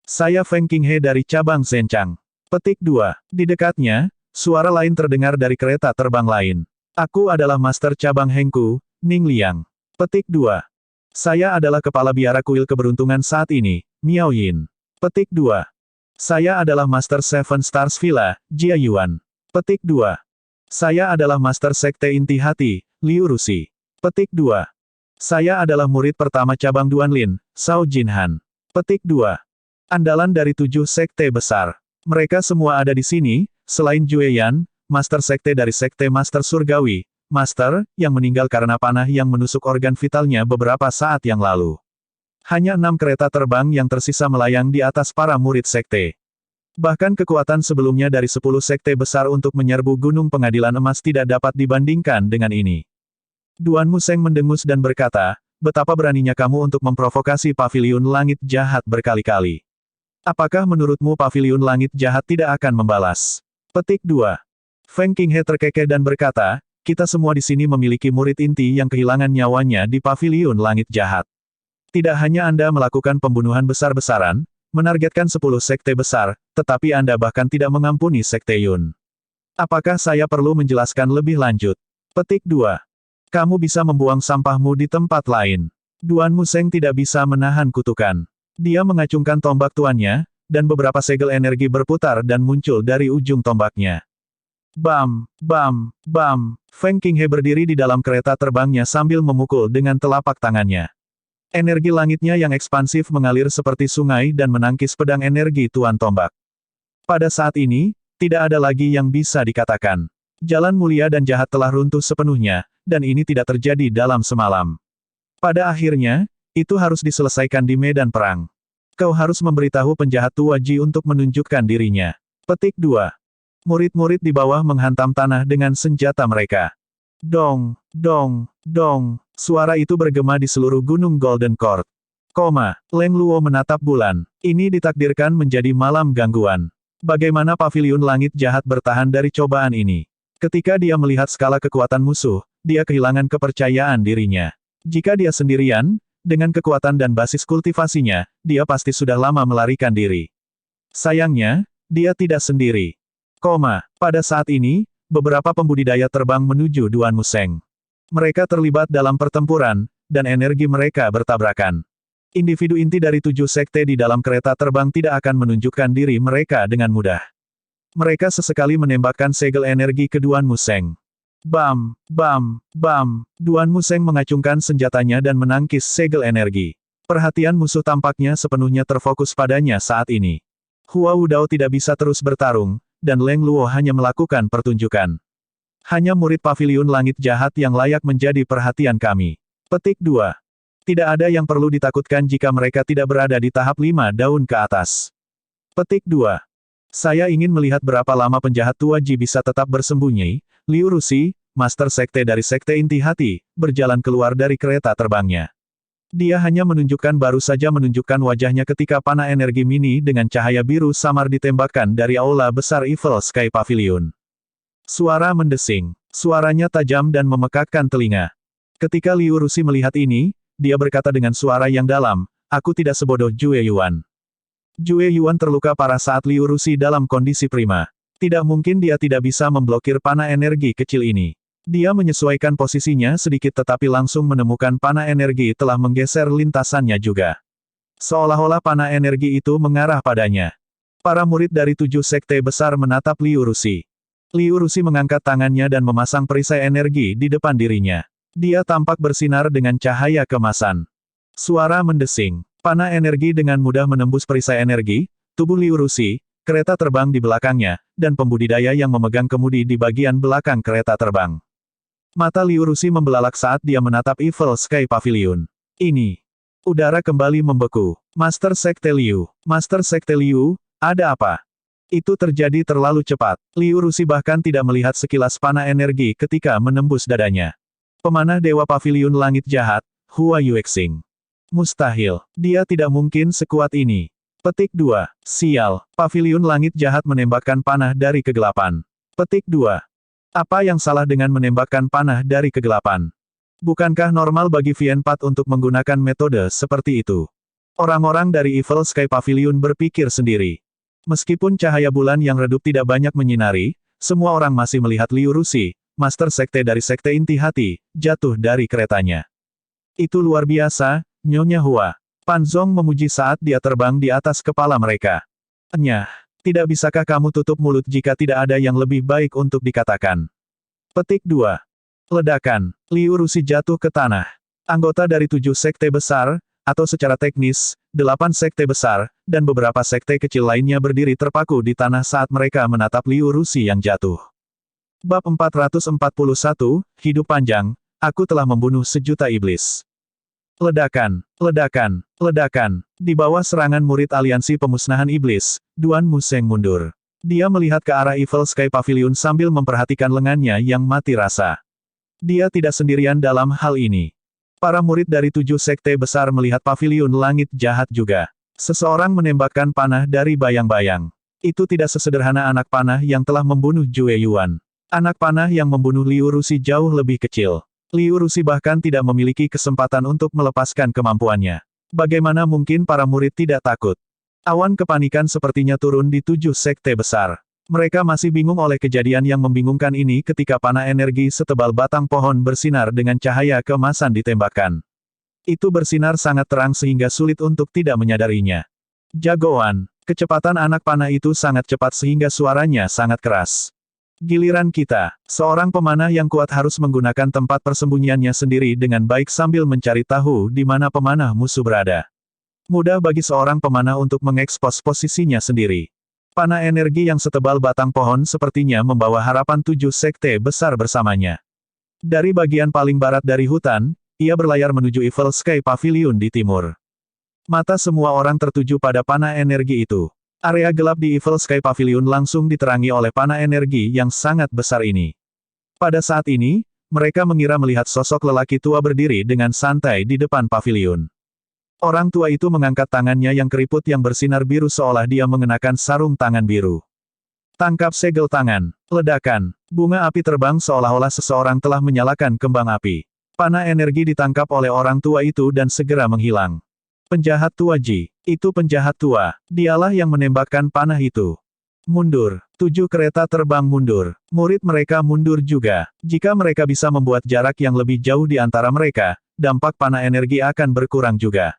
Saya Feng Qinghe dari cabang Zhenchang. Petik 2. Di dekatnya, suara lain terdengar dari kereta terbang lain. Aku adalah Master Cabang Hengku, Ning Liang. Petik 2. Saya adalah kepala biara kuil keberuntungan saat ini, Miao Yin. Petik 2. Saya adalah Master Seven Stars Villa, Jia Yuan. Petik 2. Saya adalah Master Sekte Inti Hati, Liu Rusi. Petik 2. Saya adalah murid pertama cabang Duanlin, Shao Jinhan. Petik 2. Andalan dari 7 sekte besar. Mereka semua ada di sini, selain Jue Yan, Master Sekte dari Sekte Master Surgawi, Master, yang meninggal karena panah yang menusuk organ vitalnya beberapa saat yang lalu. Hanya 6 kereta terbang yang tersisa melayang di atas para murid sekte. Bahkan kekuatan sebelumnya dari 10 sekte besar untuk menyerbu Gunung Pengadilan Emas tidak dapat dibandingkan dengan ini. Duan Museng mendengus dan berkata, betapa beraninya kamu untuk memprovokasi Paviliun Langit Jahat berkali-kali. Apakah menurutmu Paviliun Langit Jahat tidak akan membalas? Petik 2. Feng Qinghe terkekeh dan berkata, kita semua di sini memiliki murid inti yang kehilangan nyawanya di Paviliun Langit Jahat. Tidak hanya Anda melakukan pembunuhan besar-besaran, menargetkan 10 sekte besar, tetapi Anda bahkan tidak mengampuni sekte Yun. Apakah saya perlu menjelaskan lebih lanjut? Petik 2. Kamu bisa membuang sampahmu di tempat lain. Duan Museng tidak bisa menahan kutukan. Dia mengacungkan tombak tuannya, dan beberapa segel energi berputar dan muncul dari ujung tombaknya. Bam, bam, bam. Feng Qinghe berdiri di dalam kereta terbangnya sambil memukul dengan telapak tangannya. Energi langitnya yang ekspansif mengalir seperti sungai dan menangkis pedang energi Tuan Tombak. Pada saat ini, tidak ada lagi yang bisa dikatakan. Jalan mulia dan jahat telah runtuh sepenuhnya, dan ini tidak terjadi dalam semalam. Pada akhirnya, itu harus diselesaikan di medan perang. Kau harus memberitahu penjahat tua Ji untuk menunjukkan dirinya. Petik 2. Murid-murid di bawah menghantam tanah dengan senjata mereka. Dong, dong, dong. Suara itu bergema di seluruh gunung Golden Court. Leng Luo menatap bulan. Ini ditakdirkan menjadi malam gangguan. Bagaimana Paviliun Langit Jahat bertahan dari cobaan ini? Ketika dia melihat skala kekuatan musuh, dia kehilangan kepercayaan dirinya. Jika dia sendirian, dengan kekuatan dan basis kultivasinya, dia pasti sudah lama melarikan diri. Sayangnya, dia tidak sendiri. Pada saat ini, beberapa pembudidaya terbang menuju Duan Museng. Mereka terlibat dalam pertempuran, dan energi mereka bertabrakan. Individu inti dari 7 sekte di dalam kereta terbang tidak akan menunjukkan diri mereka dengan mudah. Mereka sesekali menembakkan segel energi ke Duan Museng. Bam, bam, bam. Duan Museng mengacungkan senjatanya dan menangkis segel energi. Perhatian musuh tampaknya sepenuhnya terfokus padanya saat ini. Hua Wudao tidak bisa terus bertarung, dan Leng Luo hanya melakukan pertunjukan. Hanya murid paviliun langit jahat yang layak menjadi perhatian kami. Petik 2. Tidak ada yang perlu ditakutkan jika mereka tidak berada di tahap 5 daun ke atas. Petik 2. Saya ingin melihat berapa lama penjahat tua Ji bisa tetap bersembunyi. Liu Rusi, Master Sekte dari Sekte Inti Hati, berjalan keluar dari kereta terbangnya. Dia hanya baru saja menunjukkan wajahnya ketika panah energi mini dengan cahaya biru samar ditembakkan dari aula besar Evil Sky Pavilion. Suara mendesing. Suaranya tajam dan memekakkan telinga. Ketika Liu Rusi melihat ini, dia berkata dengan suara yang dalam, "Aku tidak sebodoh Jue Yuan." Jue Yuan terluka parah saat Liu Rusi dalam kondisi prima. Tidak mungkin dia tidak bisa memblokir panah energi kecil ini. Dia menyesuaikan posisinya sedikit tetapi langsung menemukan panah energi telah menggeser lintasannya juga. Seolah-olah panah energi itu mengarah padanya. Para murid dari 7 sekte besar menatap Liu Rusi. Liu Rusi mengangkat tangannya dan memasang perisai energi di depan dirinya. Dia tampak bersinar dengan cahaya kemasan. Suara mendesing. Panah energi dengan mudah menembus perisai energi, tubuh Liu Rusi, kereta terbang di belakangnya, dan pembudidaya yang memegang kemudi di bagian belakang kereta terbang. Mata Liu Rusi membelalak saat dia menatap Evil Sky Pavilion. Ini. Udara kembali membeku. Master Sekte Liu. Master Sekte Liu, ada apa? Itu terjadi terlalu cepat. Liu Rusi bahkan tidak melihat sekilas panah energi ketika menembus dadanya. Pemanah Dewa Paviliun Langit Jahat, Hua Yuexing. Mustahil. Dia tidak mungkin sekuat ini. Petik 2. Sial. Paviliun Langit Jahat menembakkan panah dari kegelapan. Petik 2. Apa yang salah dengan menembakkan panah dari kegelapan? Bukankah normal bagi Vienpat untuk menggunakan metode seperti itu? Orang-orang dari Evil Sky Pavilion berpikir sendiri. Meskipun cahaya bulan yang redup tidak banyak menyinari, semua orang masih melihat Liu Rusi, Master Sekte dari Sekte Inti Hati, jatuh dari keretanya. Itu luar biasa, Nyonya Hua. Pan Zong memuji saat dia terbang di atas kepala mereka. Nyah, tidak bisakah kamu tutup mulut jika tidak ada yang lebih baik untuk dikatakan? Petik 2. Ledakan. Liu Rusi jatuh ke tanah. Anggota dari 7 sekte besar, atau secara teknis, 8 sekte besar, dan beberapa sekte kecil lainnya berdiri terpaku di tanah saat mereka menatap Liu Rusi yang jatuh. Bab 441, Hidup Panjang, Aku telah membunuh sejuta iblis. Ledakan, ledakan, ledakan. Di bawah serangan murid aliansi pemusnahan iblis, Duan Museng mundur. Dia melihat ke arah Evil Sky Pavilion sambil memperhatikan lengannya yang mati rasa. Dia tidak sendirian dalam hal ini. Para murid dari 7 sekte besar melihat paviliun langit jahat juga. Seseorang menembakkan panah dari bayang-bayang. Itu tidak sesederhana anak panah yang telah membunuh Jue Yuan. Anak panah yang membunuh Liu Rusi jauh lebih kecil. Liu Rusi bahkan tidak memiliki kesempatan untuk melepaskan kemampuannya. Bagaimana mungkin para murid tidak takut? Awan kepanikan sepertinya turun di 7 sekte besar. Mereka masih bingung oleh kejadian yang membingungkan ini ketika panah energi setebal batang pohon bersinar dengan cahaya keemasan ditembakkan. Itu bersinar sangat terang sehingga sulit untuk tidak menyadarinya. Jagoan, kecepatan anak panah itu sangat cepat sehingga suaranya sangat keras. Giliran kita, seorang pemanah yang kuat harus menggunakan tempat persembunyiannya sendiri dengan baik sambil mencari tahu di mana pemanah musuh berada. Mudah bagi seorang pemanah untuk mengekspos posisinya sendiri. Panah energi yang setebal batang pohon sepertinya membawa harapan 7 sekte besar bersamanya. Dari bagian paling barat dari hutan, ia berlayar menuju Evil Sky Pavilion di timur. Mata semua orang tertuju pada panah energi itu. Area gelap di Evil Sky Pavilion langsung diterangi oleh panah energi yang sangat besar ini. Pada saat ini, mereka mengira melihat sosok lelaki tua berdiri dengan santai di depan pavilion. Orang tua itu mengangkat tangannya yang keriput yang bersinar biru seolah dia mengenakan sarung tangan biru. Tangkap segel tangan. Ledakan. Bunga api terbang seolah-olah seseorang telah menyalakan kembang api. Panah energi ditangkap oleh orang tua itu dan segera menghilang. Penjahat tua Ji. Itu penjahat tua. Dialah yang menembakkan panah itu. Mundur. 7 kereta terbang mundur. Murid mereka mundur juga. Jika mereka bisa membuat jarak yang lebih jauh di antara mereka, dampak panah energi akan berkurang juga.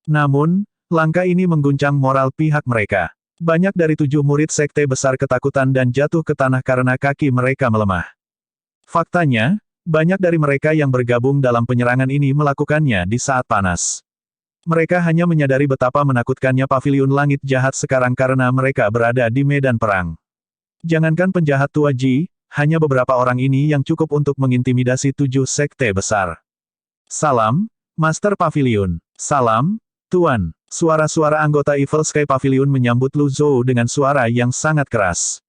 Namun, langkah ini mengguncang moral pihak mereka. Banyak dari 7 murid sekte besar ketakutan dan jatuh ke tanah karena kaki mereka melemah. Faktanya, banyak dari mereka yang bergabung dalam penyerangan ini melakukannya di saat panas. Mereka hanya menyadari betapa menakutkannya paviliun langit jahat sekarang karena mereka berada di medan perang. Jangankan penjahat tua Ji, hanya beberapa orang ini yang cukup untuk mengintimidasi 7 sekte besar. Salam, Master Pavilion. Salam, Tuan. Suara-suara anggota Evil Sky Pavilion menyambut Lu Zhou dengan suara yang sangat keras.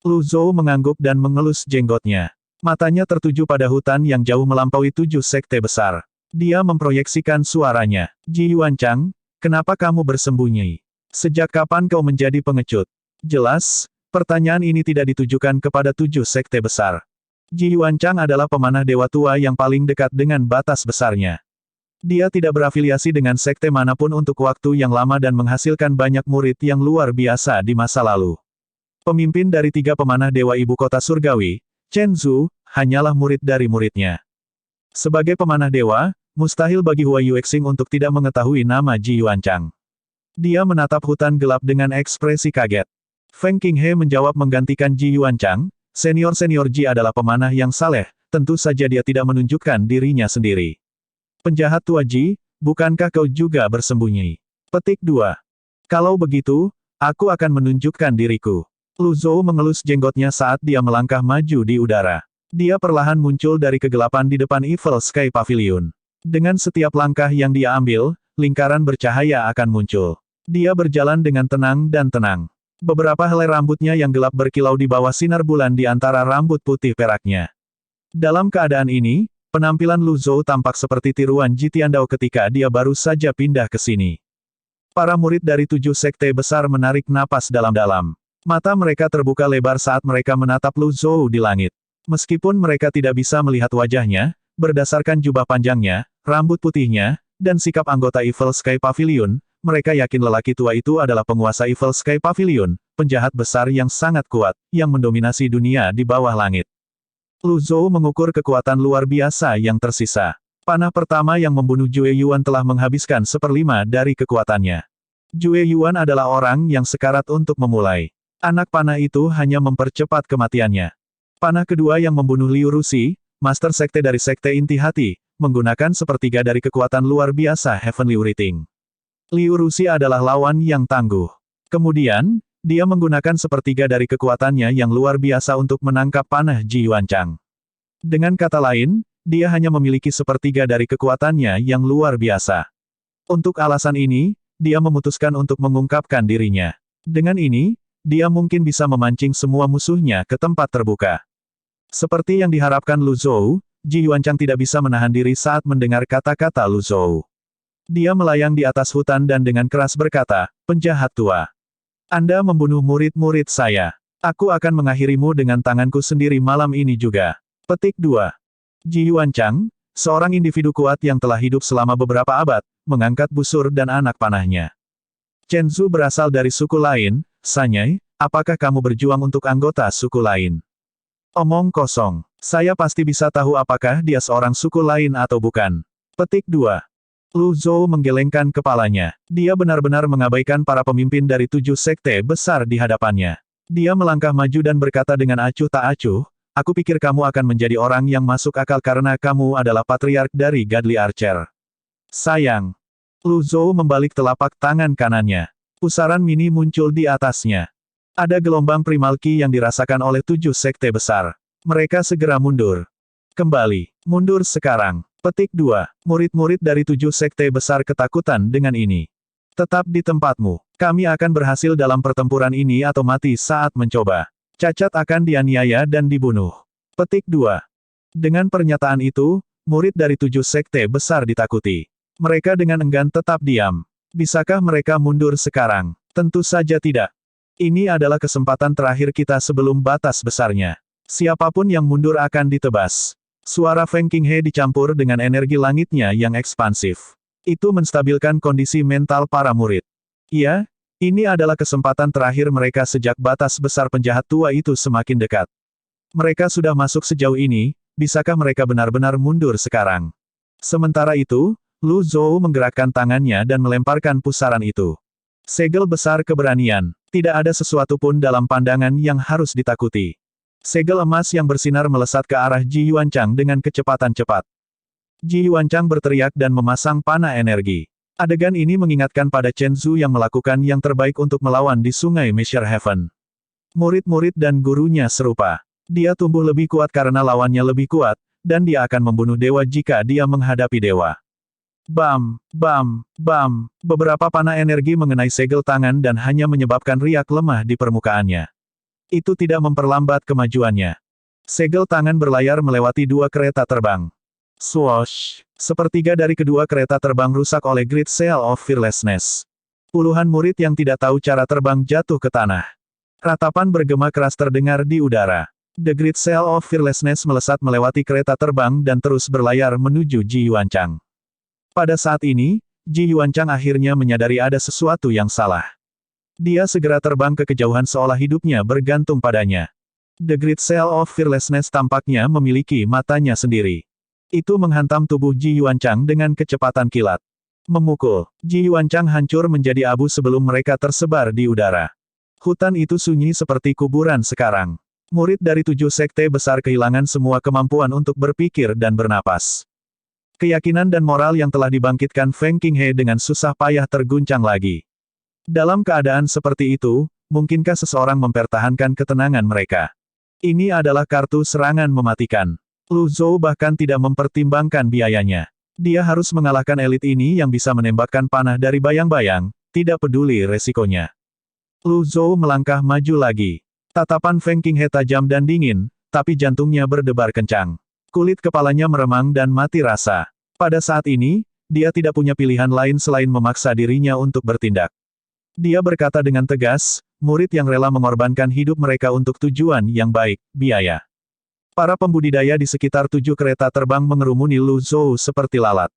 Lu Zhou mengangguk dan mengelus jenggotnya. Matanya tertuju pada hutan yang jauh melampaui 7 sekte besar. Dia memproyeksikan suaranya. Ji Yuanchang, kenapa kamu bersembunyi? Sejak kapan kau menjadi pengecut? Jelas, pertanyaan ini tidak ditujukan kepada 7 sekte besar. Ji Yuanchang adalah pemanah dewa tua yang paling dekat dengan batas besarnya. Dia tidak berafiliasi dengan sekte manapun untuk waktu yang lama dan menghasilkan banyak murid yang luar biasa di masa lalu. Pemimpin dari 3 pemanah dewa ibu kota surgawi, Chen Zhu, hanyalah murid dari muridnya. Sebagai pemanah dewa, mustahil bagi Hua Yuexing untuk tidak mengetahui nama Ji Yuanchang. Dia menatap hutan gelap dengan ekspresi kaget. Feng Qinghe menjawab menggantikan Ji Yuanchang, senior-senior Ji adalah pemanah yang saleh, tentu saja dia tidak menunjukkan dirinya sendiri. Penjahat tua Ji, bukankah kau juga bersembunyi? Petik 2. Kalau begitu, aku akan menunjukkan diriku. Lu Zhou mengelus jenggotnya saat dia melangkah maju di udara. Dia perlahan muncul dari kegelapan di depan Evil Sky Pavilion. Dengan setiap langkah yang dia ambil, lingkaran bercahaya akan muncul. Dia berjalan dengan tenang dan tenang. Beberapa helai rambutnya yang gelap berkilau di bawah sinar bulan di antara rambut putih peraknya. Dalam keadaan ini, penampilan Lu Zhou tampak seperti tiruan Ji Tiandao ketika dia baru saja pindah ke sini. Para murid dari 7 sekte besar menarik napas dalam-dalam. Mata mereka terbuka lebar saat mereka menatap Lu Zhou di langit. Meskipun mereka tidak bisa melihat wajahnya, berdasarkan jubah panjangnya, rambut putihnya, dan sikap anggota Evil Sky Pavilion, mereka yakin lelaki tua itu adalah penguasa Evil Sky Pavilion, penjahat besar yang sangat kuat, yang mendominasi dunia di bawah langit. Lu Zhou mengukur kekuatan luar biasa yang tersisa. Panah pertama yang membunuh Jue Yuan telah menghabiskan 1/5 dari kekuatannya. Jue Yuan adalah orang yang sekarat untuk memulai. Anak panah itu hanya mempercepat kematiannya. Panah kedua yang membunuh Liu Rusi, Master Sekte dari Sekte Inti Hati, menggunakan 1/3 dari kekuatan luar biasa Heavenly Writing. Liu Rusi adalah lawan yang tangguh. Kemudian, dia menggunakan 1/3 dari kekuatannya yang luar biasa untuk menangkap panah Ji Yuanchang. Dengan kata lain, dia hanya memiliki 1/3 dari kekuatannya yang luar biasa. Untuk alasan ini, dia memutuskan untuk mengungkapkan dirinya. Dengan ini, dia mungkin bisa memancing semua musuhnya ke tempat terbuka. Seperti yang diharapkan Lu Zhou, Ji Yuanchang tidak bisa menahan diri saat mendengar kata-kata Lu Zhou. Dia melayang di atas hutan dan dengan keras berkata, "Penjahat tua. Anda membunuh murid-murid saya. Aku akan mengakhirimu dengan tanganku sendiri malam ini juga." Petik 2. Ji Yuanchang, seorang individu kuat yang telah hidup selama beberapa abad, mengangkat busur dan anak panahnya. Chen Zhu berasal dari suku lain, Sanyai, apakah kamu berjuang untuk anggota suku lain? Omong kosong. Saya pasti bisa tahu apakah dia seorang suku lain atau bukan. Petik 2. Lu Zhou menggelengkan kepalanya. Dia benar-benar mengabaikan para pemimpin dari 7 sekte besar di hadapannya. Dia melangkah maju dan berkata dengan acuh tak acuh, "Aku pikir kamu akan menjadi orang yang masuk akal karena kamu adalah patriark dari Godly Archer." Sayang. Lu Zhou membalik telapak tangan kanannya. Pusaran mini muncul di atasnya. Ada gelombang primal ki yang dirasakan oleh 7 sekte besar. Mereka segera mundur. Kembali. Mundur sekarang. Petik 2. Murid-murid dari 7 sekte besar ketakutan dengan ini. Tetap di tempatmu. Kami akan berhasil dalam pertempuran ini atau mati saat mencoba. Cacat akan dianiaya dan dibunuh. Petik 2. Dengan pernyataan itu, murid dari 7 sekte besar ditakuti. Mereka dengan enggan tetap diam. Bisakah mereka mundur sekarang? Tentu saja tidak. Ini adalah kesempatan terakhir kita sebelum batas besarnya. Siapapun yang mundur akan ditebas. Suara Feng Qinghe dicampur dengan energi langitnya yang ekspansif. Itu menstabilkan kondisi mental para murid. Iya, ini adalah kesempatan terakhir mereka sejak batas besar penjahat tua itu semakin dekat. Mereka sudah masuk sejauh ini, bisakah mereka benar-benar mundur sekarang? Sementara itu, Lu Zhou menggerakkan tangannya dan melemparkan pusaran itu. Segel besar keberanian. Tidak ada sesuatu pun dalam pandangan yang harus ditakuti. Segel emas yang bersinar melesat ke arah Ji Yuanchang dengan kecepatan cepat. Ji Yuanchang berteriak dan memasang panah energi. Adegan ini mengingatkan pada Chen Zhu yang melakukan yang terbaik untuk melawan di Sungai Measure Heaven. Murid-murid dan gurunya serupa. Dia tumbuh lebih kuat karena lawannya lebih kuat, dan dia akan membunuh dewa jika dia menghadapi dewa. Bam, bam, bam, beberapa panah energi mengenai segel tangan dan hanya menyebabkan riak lemah di permukaannya. Itu tidak memperlambat kemajuannya. Segel tangan berlayar melewati dua kereta terbang. Swoosh! Sepertiga dari kedua kereta terbang rusak oleh Great Seal of Fearlessness. Puluhan murid yang tidak tahu cara terbang jatuh ke tanah. Ratapan bergema keras terdengar di udara. The Great Seal of Fearlessness melesat melewati kereta terbang dan terus berlayar menuju Ji Yuanchang. Pada saat ini, Ji Yuanchang akhirnya menyadari ada sesuatu yang salah. Dia segera terbang ke kejauhan seolah hidupnya bergantung padanya. The Great Seal of Fearlessness tampaknya memiliki matanya sendiri. Itu menghantam tubuh Ji Yuanchang dengan kecepatan kilat. Memukul, Ji Yuanchang hancur menjadi abu sebelum mereka tersebar di udara. Hutan itu sunyi seperti kuburan sekarang. Murid dari 7 sekte besar kehilangan semua kemampuan untuk berpikir dan bernapas. Keyakinan dan moral yang telah dibangkitkan Feng Qinghe dengan susah payah terguncang lagi. Dalam keadaan seperti itu, mungkinkah seseorang mempertahankan ketenangan mereka? Ini adalah kartu serangan mematikan. Lu Zhou bahkan tidak mempertimbangkan biayanya. Dia harus mengalahkan elit ini yang bisa menembakkan panah dari bayang-bayang, tidak peduli resikonya. Lu Zhou melangkah maju lagi. Tatapan Feng Qinghe tajam dan dingin, tapi jantungnya berdebar kencang. Kulit kepalanya meremang dan mati rasa. Pada saat ini, dia tidak punya pilihan lain selain memaksa dirinya untuk bertindak. Dia berkata dengan tegas, murid yang rela mengorbankan hidup mereka untuk tujuan yang baik, biaya. Para pembudidaya di sekitar 7 kereta terbang mengerumuni Lu Zhou seperti lalat.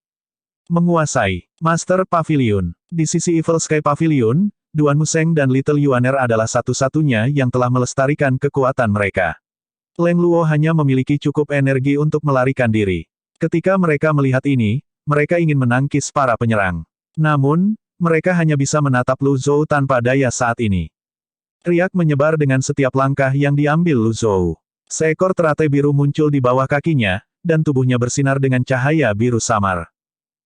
Menguasai Master Pavilion. Di sisi Evil Sky Pavilion, Duan Museng dan Little Yuaner adalah satu-satunya yang telah melestarikan kekuatan mereka. Leng Luo hanya memiliki cukup energi untuk melarikan diri. Ketika mereka melihat ini, mereka ingin menangkis para penyerang. Namun, mereka hanya bisa menatap Lu Zhou tanpa daya saat ini. Riak menyebar dengan setiap langkah yang diambil Lu Zhou. Seekor teratai biru muncul di bawah kakinya, dan tubuhnya bersinar dengan cahaya biru samar.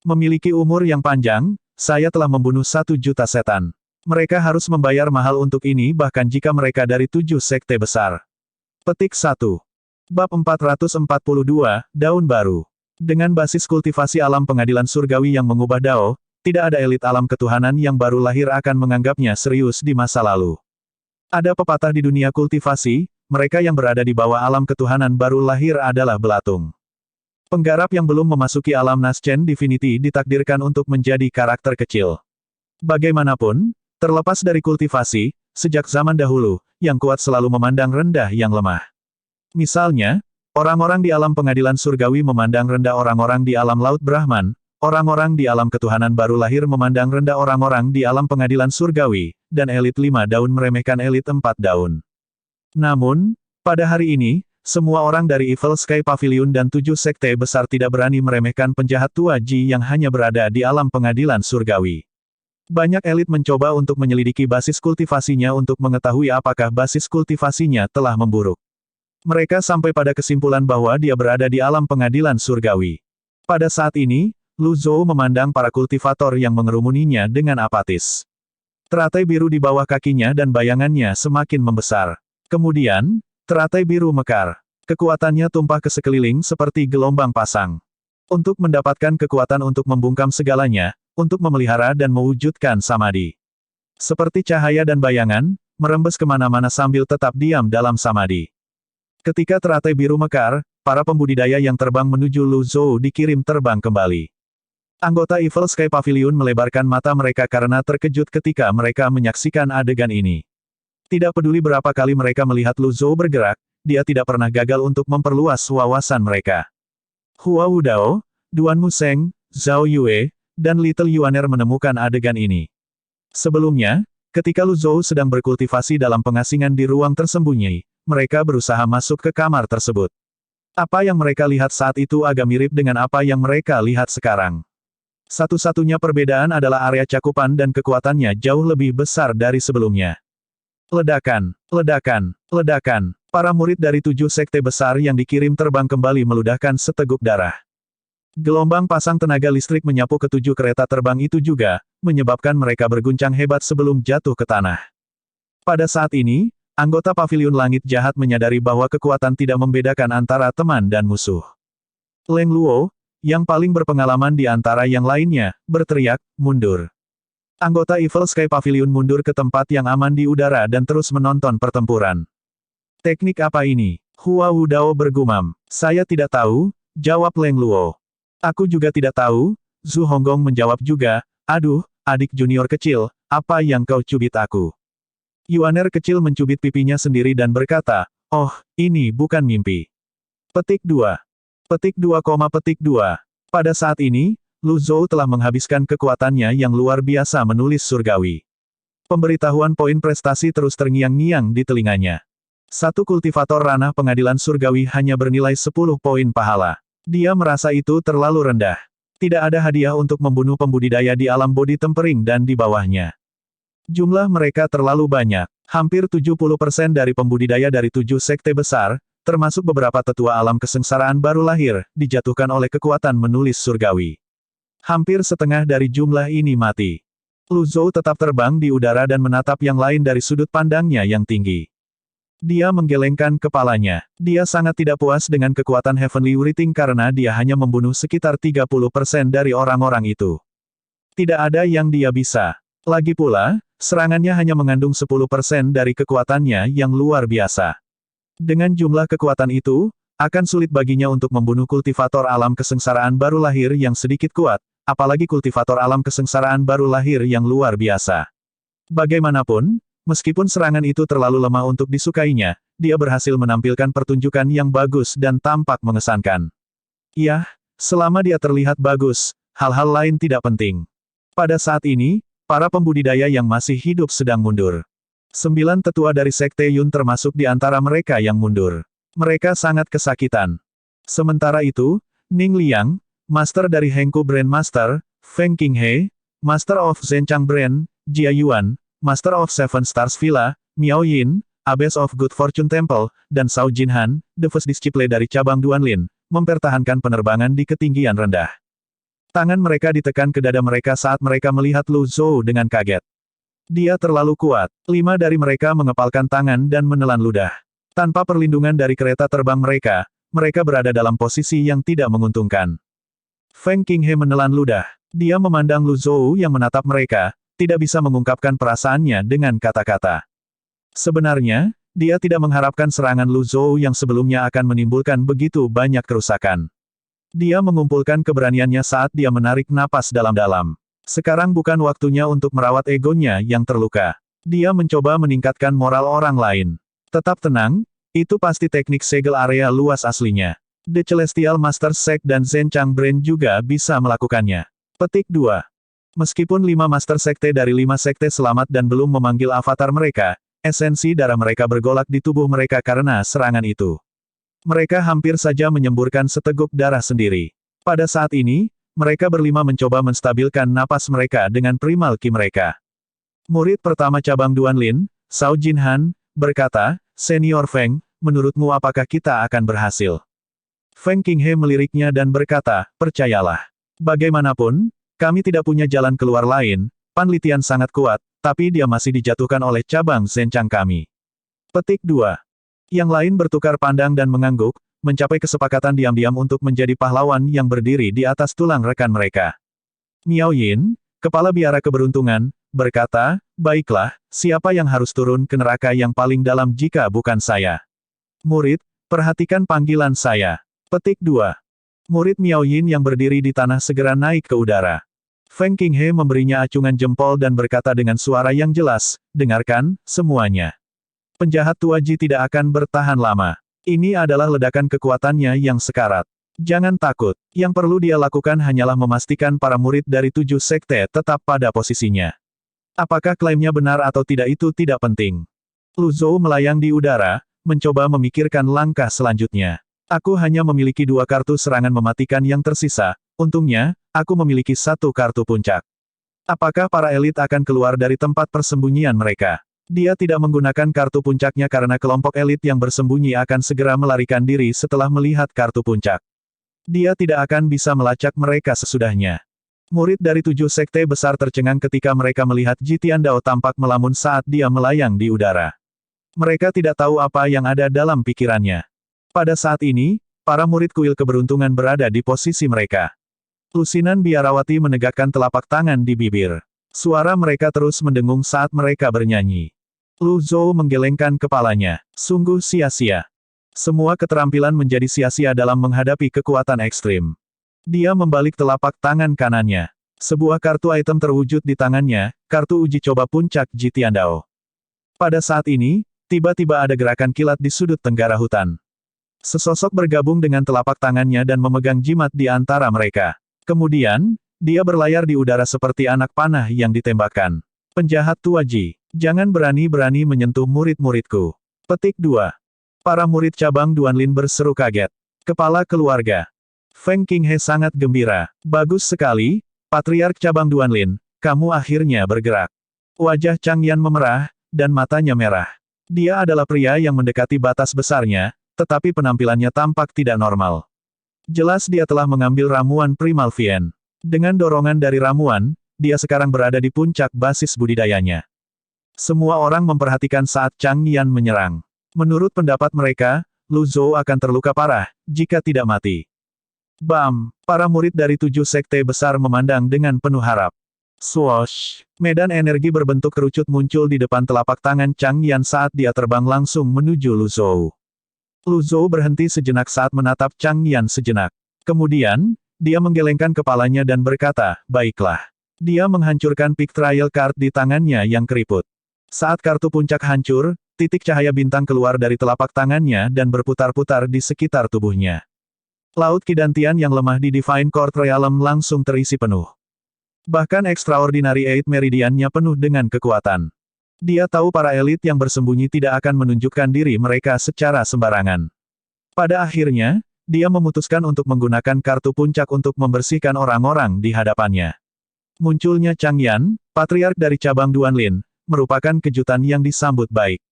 Memiliki umur yang panjang, saya telah membunuh 1 juta setan. Mereka harus membayar mahal untuk ini bahkan jika mereka dari 7 sekte besar. Petik 1. Bab 442, Daun Baru. Dengan basis kultivasi alam pengadilan surgawi yang mengubah Dao, tidak ada elit alam ketuhanan yang baru lahir akan menganggapnya serius di masa lalu. Ada pepatah di dunia kultivasi, mereka yang berada di bawah alam ketuhanan baru lahir adalah belatung. Penggarap yang belum memasuki alam Naschen Divinity ditakdirkan untuk menjadi karakter kecil. Bagaimanapun, terlepas dari kultivasi, sejak zaman dahulu, yang kuat selalu memandang rendah yang lemah. Misalnya, orang-orang di alam pengadilan surgawi memandang rendah orang-orang di alam laut Brahman, orang-orang di alam ketuhanan baru lahir memandang rendah orang-orang di alam pengadilan surgawi, dan elit 5 daun meremehkan elit 4 daun. Namun, pada hari ini, semua orang dari Evil Sky Pavilion dan 7 sekte besar tidak berani meremehkan penjahat tua Ji yang hanya berada di alam pengadilan surgawi. Banyak elit mencoba untuk menyelidiki basis kultivasinya untuk mengetahui apakah basis kultivasinya telah memburuk. Mereka sampai pada kesimpulan bahwa dia berada di alam pengadilan surgawi. Pada saat ini, Lu Zhou memandang para kultivator yang mengerumuninya dengan apatis. Teratai biru di bawah kakinya dan bayangannya semakin membesar. Kemudian, teratai biru mekar. Kekuatannya tumpah ke sekeliling seperti gelombang pasang. Untuk mendapatkan kekuatan untuk membungkam segalanya, untuk memelihara dan mewujudkan samadhi. Seperti cahaya dan bayangan, merembes kemana-mana sambil tetap diam dalam samadhi. Ketika teratai biru mekar, para pembudidaya yang terbang menuju Lu Zhou dikirim terbang kembali. Anggota Evil Sky Pavilion melebarkan mata mereka karena terkejut ketika mereka menyaksikan adegan ini. Tidak peduli berapa kali mereka melihat Lu Zhou bergerak, dia tidak pernah gagal untuk memperluas wawasan mereka. Hua Wudao, Duan Museng, Zhao Yue, dan Little Yuaner menemukan adegan ini. Sebelumnya, ketika Lu Zhou sedang berkultivasi dalam pengasingan di ruang tersembunyi, mereka berusaha masuk ke kamar tersebut. Apa yang mereka lihat saat itu agak mirip dengan apa yang mereka lihat sekarang. Satu-satunya perbedaan adalah area cakupan dan kekuatannya jauh lebih besar dari sebelumnya. Ledakan, ledakan, ledakan. Para murid dari 7 sekte besar yang dikirim terbang kembali meludahkan seteguk darah. Gelombang pasang tenaga listrik menyapu ke 7 kereta terbang itu juga, menyebabkan mereka berguncang hebat sebelum jatuh ke tanah. Pada saat ini, anggota Paviliun Langit Jahat menyadari bahwa kekuatan tidak membedakan antara teman dan musuh. Leng Luo, yang paling berpengalaman di antara yang lainnya, berteriak, mundur. Anggota Evil Sky Pavilion mundur ke tempat yang aman di udara dan terus menonton pertempuran. Teknik apa ini? Hua Wudao bergumam. Saya tidak tahu, jawab Leng Luo. Aku juga tidak tahu, Zhu Honggong menjawab juga, aduh, adik junior kecil, apa yang kau cubit aku? Yuaner kecil mencubit pipinya sendiri dan berkata, oh, ini bukan mimpi. Petik 2. Petik 2, petik 2. Pada saat ini, Lu Zhou telah menghabiskan kekuatannya yang luar biasa menulis surgawi. Pemberitahuan poin prestasi terus terngiang-ngiang di telinganya. Satu kultivator ranah pengadilan surgawi hanya bernilai 10 poin pahala. Dia merasa itu terlalu rendah. Tidak ada hadiah untuk membunuh pembudidaya di alam bodi tempering dan di bawahnya. Jumlah mereka terlalu banyak. Hampir 70% dari pembudidaya dari 7 sekte besar, termasuk beberapa tetua alam kesengsaraan baru lahir, dijatuhkan oleh kekuatan menulis surgawi. Hampir setengah dari jumlah ini mati. Lu Zhou tetap terbang di udara dan menatap yang lain dari sudut pandangnya yang tinggi. Dia menggelengkan kepalanya. Dia sangat tidak puas dengan kekuatan Heavenly Writing karena dia hanya membunuh sekitar 30% dari orang-orang itu. Tidak ada yang dia bisa. Lagi pula, serangannya hanya mengandung 10% dari kekuatannya yang luar biasa. Dengan jumlah kekuatan itu, akan sulit baginya untuk membunuh kultivator alam kesengsaraan baru lahir yang sedikit kuat, apalagi kultivator alam kesengsaraan baru lahir yang luar biasa. Bagaimanapun, meskipun serangan itu terlalu lemah untuk disukainya, dia berhasil menampilkan pertunjukan yang bagus dan tampak mengesankan. Yah, selama dia terlihat bagus, hal-hal lain tidak penting. Pada saat ini, para pembudidaya yang masih hidup sedang mundur. 9 tetua dari Sekte Yun termasuk di antara mereka yang mundur. Mereka sangat kesakitan. Sementara itu, Ning Liang, Master dari Hengku Brand Master, Feng Qinghe, Master of Zhenchang Brand, Jia Yuan, Master of Seven Stars Villa, Miao Yin, Abbess of Good Fortune Temple, dan Shao Jinhan, The First Disciple dari cabang Duanlin, mempertahankan penerbangan di ketinggian rendah. Tangan mereka ditekan ke dada mereka saat mereka melihat Lu Zhou dengan kaget. Dia terlalu kuat. 5 dari mereka mengepalkan tangan dan menelan ludah. Tanpa perlindungan dari kereta terbang mereka, mereka berada dalam posisi yang tidak menguntungkan. Feng Qinghe menelan ludah. Dia memandang Lu Zhou yang menatap mereka, tidak bisa mengungkapkan perasaannya dengan kata-kata. Sebenarnya, dia tidak mengharapkan serangan Lu Zhou yang sebelumnya akan menimbulkan begitu banyak kerusakan. Dia mengumpulkan keberaniannya saat dia menarik napas dalam-dalam. Sekarang bukan waktunya untuk merawat egonya yang terluka. Dia mencoba meningkatkan moral orang lain. Tetap tenang, itu pasti teknik segel area luas aslinya. The Celestial Master Sect dan Zhenchang Brand juga bisa melakukannya. Petik 2. Meskipun 5 Master Sekte dari 5 sekte selamat dan belum memanggil avatar mereka, esensi darah mereka bergolak di tubuh mereka karena serangan itu. Mereka hampir saja menyemburkan seteguk darah sendiri. Pada saat ini, mereka berlima mencoba menstabilkan napas mereka dengan primal ki mereka. Murid pertama cabang Duanlin, Shao Jinhan, berkata, Senior Feng, menurutmu apakah kita akan berhasil? Feng Qinghe meliriknya dan berkata, percayalah. Bagaimanapun, kami tidak punya jalan keluar lain, Pan Litian sangat kuat, tapi dia masih dijatuhkan oleh cabang Zhenchang kami. Petik 2. Yang lain bertukar pandang dan mengangguk, mencapai kesepakatan diam-diam untuk menjadi pahlawan yang berdiri di atas tulang rekan mereka. Miao Yin, kepala biara keberuntungan, berkata, baiklah, siapa yang harus turun ke neraka yang paling dalam jika bukan saya? Murid, perhatikan panggilan saya. Petik 2. Murid Miao Yin yang berdiri di tanah segera naik ke udara. Feng Qinghe memberinya acungan jempol dan berkata dengan suara yang jelas, dengarkan, semuanya. Penjahat tua Ji tidak akan bertahan lama. Ini adalah ledakan kekuatannya yang sekarat. Jangan takut, yang perlu dia lakukan hanyalah memastikan para murid dari 7 sekte tetap pada posisinya. Apakah klaimnya benar atau tidak itu tidak penting. Lu Zhou melayang di udara, mencoba memikirkan langkah selanjutnya. Aku hanya memiliki 2 kartu serangan mematikan yang tersisa, untungnya, aku memiliki 1 kartu puncak. Apakah para elit akan keluar dari tempat persembunyian mereka? Dia tidak menggunakan kartu puncaknya karena kelompok elit yang bersembunyi akan segera melarikan diri setelah melihat kartu puncak. Dia tidak akan bisa melacak mereka sesudahnya. Murid dari 7 sekte besar tercengang ketika mereka melihat Ji Tiandao tampak melamun saat dia melayang di udara. Mereka tidak tahu apa yang ada dalam pikirannya. Pada saat ini, para murid kuil keberuntungan berada di posisi mereka. Lusinan biarawati menegakkan telapak tangan di bibir. Suara mereka terus mendengung saat mereka bernyanyi. Lu Zhou menggelengkan kepalanya. Sungguh sia-sia. Semua keterampilan menjadi sia-sia dalam menghadapi kekuatan ekstrim. Dia membalik telapak tangan kanannya. Sebuah kartu item terwujud di tangannya, kartu uji coba puncak Ji Tiandao. Pada saat ini, tiba-tiba ada gerakan kilat di sudut tenggara hutan. Sesosok bergabung dengan telapak tangannya dan memegang jimat di antara mereka. Kemudian, dia berlayar di udara seperti anak panah yang ditembakkan. Penjahat tua Ji, jangan berani-berani menyentuh murid-muridku. Petik 2. Para murid cabang Duanlin berseru kaget. Kepala keluarga. Feng Qinghe sangat gembira. Bagus sekali, Patriark cabang Duanlin, kamu akhirnya bergerak. Wajah Chang Yan memerah, dan matanya merah. Dia adalah pria yang mendekati batas besarnya, tetapi penampilannya tampak tidak normal. Jelas dia telah mengambil ramuan Primal Vien. Dengan dorongan dari ramuan, dia sekarang berada di puncak basis budidayanya. Semua orang memperhatikan saat Chang Yan menyerang. Menurut pendapat mereka, Lu Zhou akan terluka parah, jika tidak mati. Bam! Para murid dari 7 sekte besar memandang dengan penuh harap. Swoosh! Medan energi berbentuk kerucut muncul di depan telapak tangan Chang Yan saat dia terbang langsung menuju Lu Zhou. Lu Zhou berhenti sejenak saat menatap Chang Yan sejenak. Kemudian, dia menggelengkan kepalanya dan berkata, baiklah. Dia menghancurkan Pick Trial Card di tangannya yang keriput. Saat kartu puncak hancur, titik cahaya bintang keluar dari telapak tangannya dan berputar-putar di sekitar tubuhnya. Laut Kidantian yang lemah di Divine Court Realm langsung terisi penuh. Bahkan Extraordinary Eight Meridian-nya penuh dengan kekuatan. Dia tahu para elit yang bersembunyi tidak akan menunjukkan diri mereka secara sembarangan. Pada akhirnya, dia memutuskan untuk menggunakan kartu puncak untuk membersihkan orang-orang di hadapannya. Munculnya Chang Yan, patriark dari cabang Duanlin, merupakan kejutan yang disambut baik.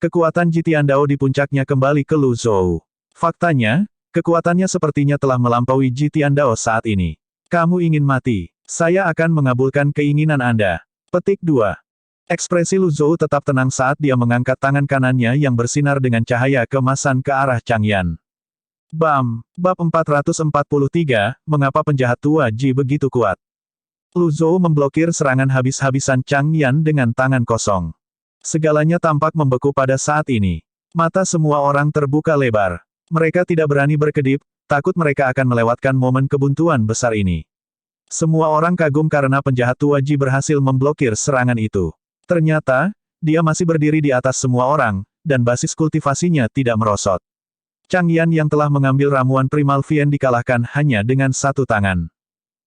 Kekuatan Ji Tiandao di puncaknya kembali ke Lu Zhou. Faktanya, kekuatannya sepertinya telah melampaui Ji Tiandao saat ini. Kamu ingin mati? Saya akan mengabulkan keinginan Anda. Petik 2. Ekspresi Lu Zhou tetap tenang saat dia mengangkat tangan kanannya yang bersinar dengan cahaya keemasan ke arah Chang Yan. Bam! Bab 443, Mengapa Penjahat Tua Ji begitu kuat? Lu Zhou memblokir serangan habis-habisan Chang Yan dengan tangan kosong. Segalanya tampak membeku pada saat ini. Mata semua orang terbuka lebar. Mereka tidak berani berkedip, takut mereka akan melewatkan momen kebuntuan besar ini. Semua orang kagum karena penjahat tua Ji berhasil memblokir serangan itu. Ternyata, dia masih berdiri di atas semua orang, dan basis kultivasinya tidak merosot. Chang Yan yang telah mengambil ramuan Primal Vien dikalahkan hanya dengan satu tangan.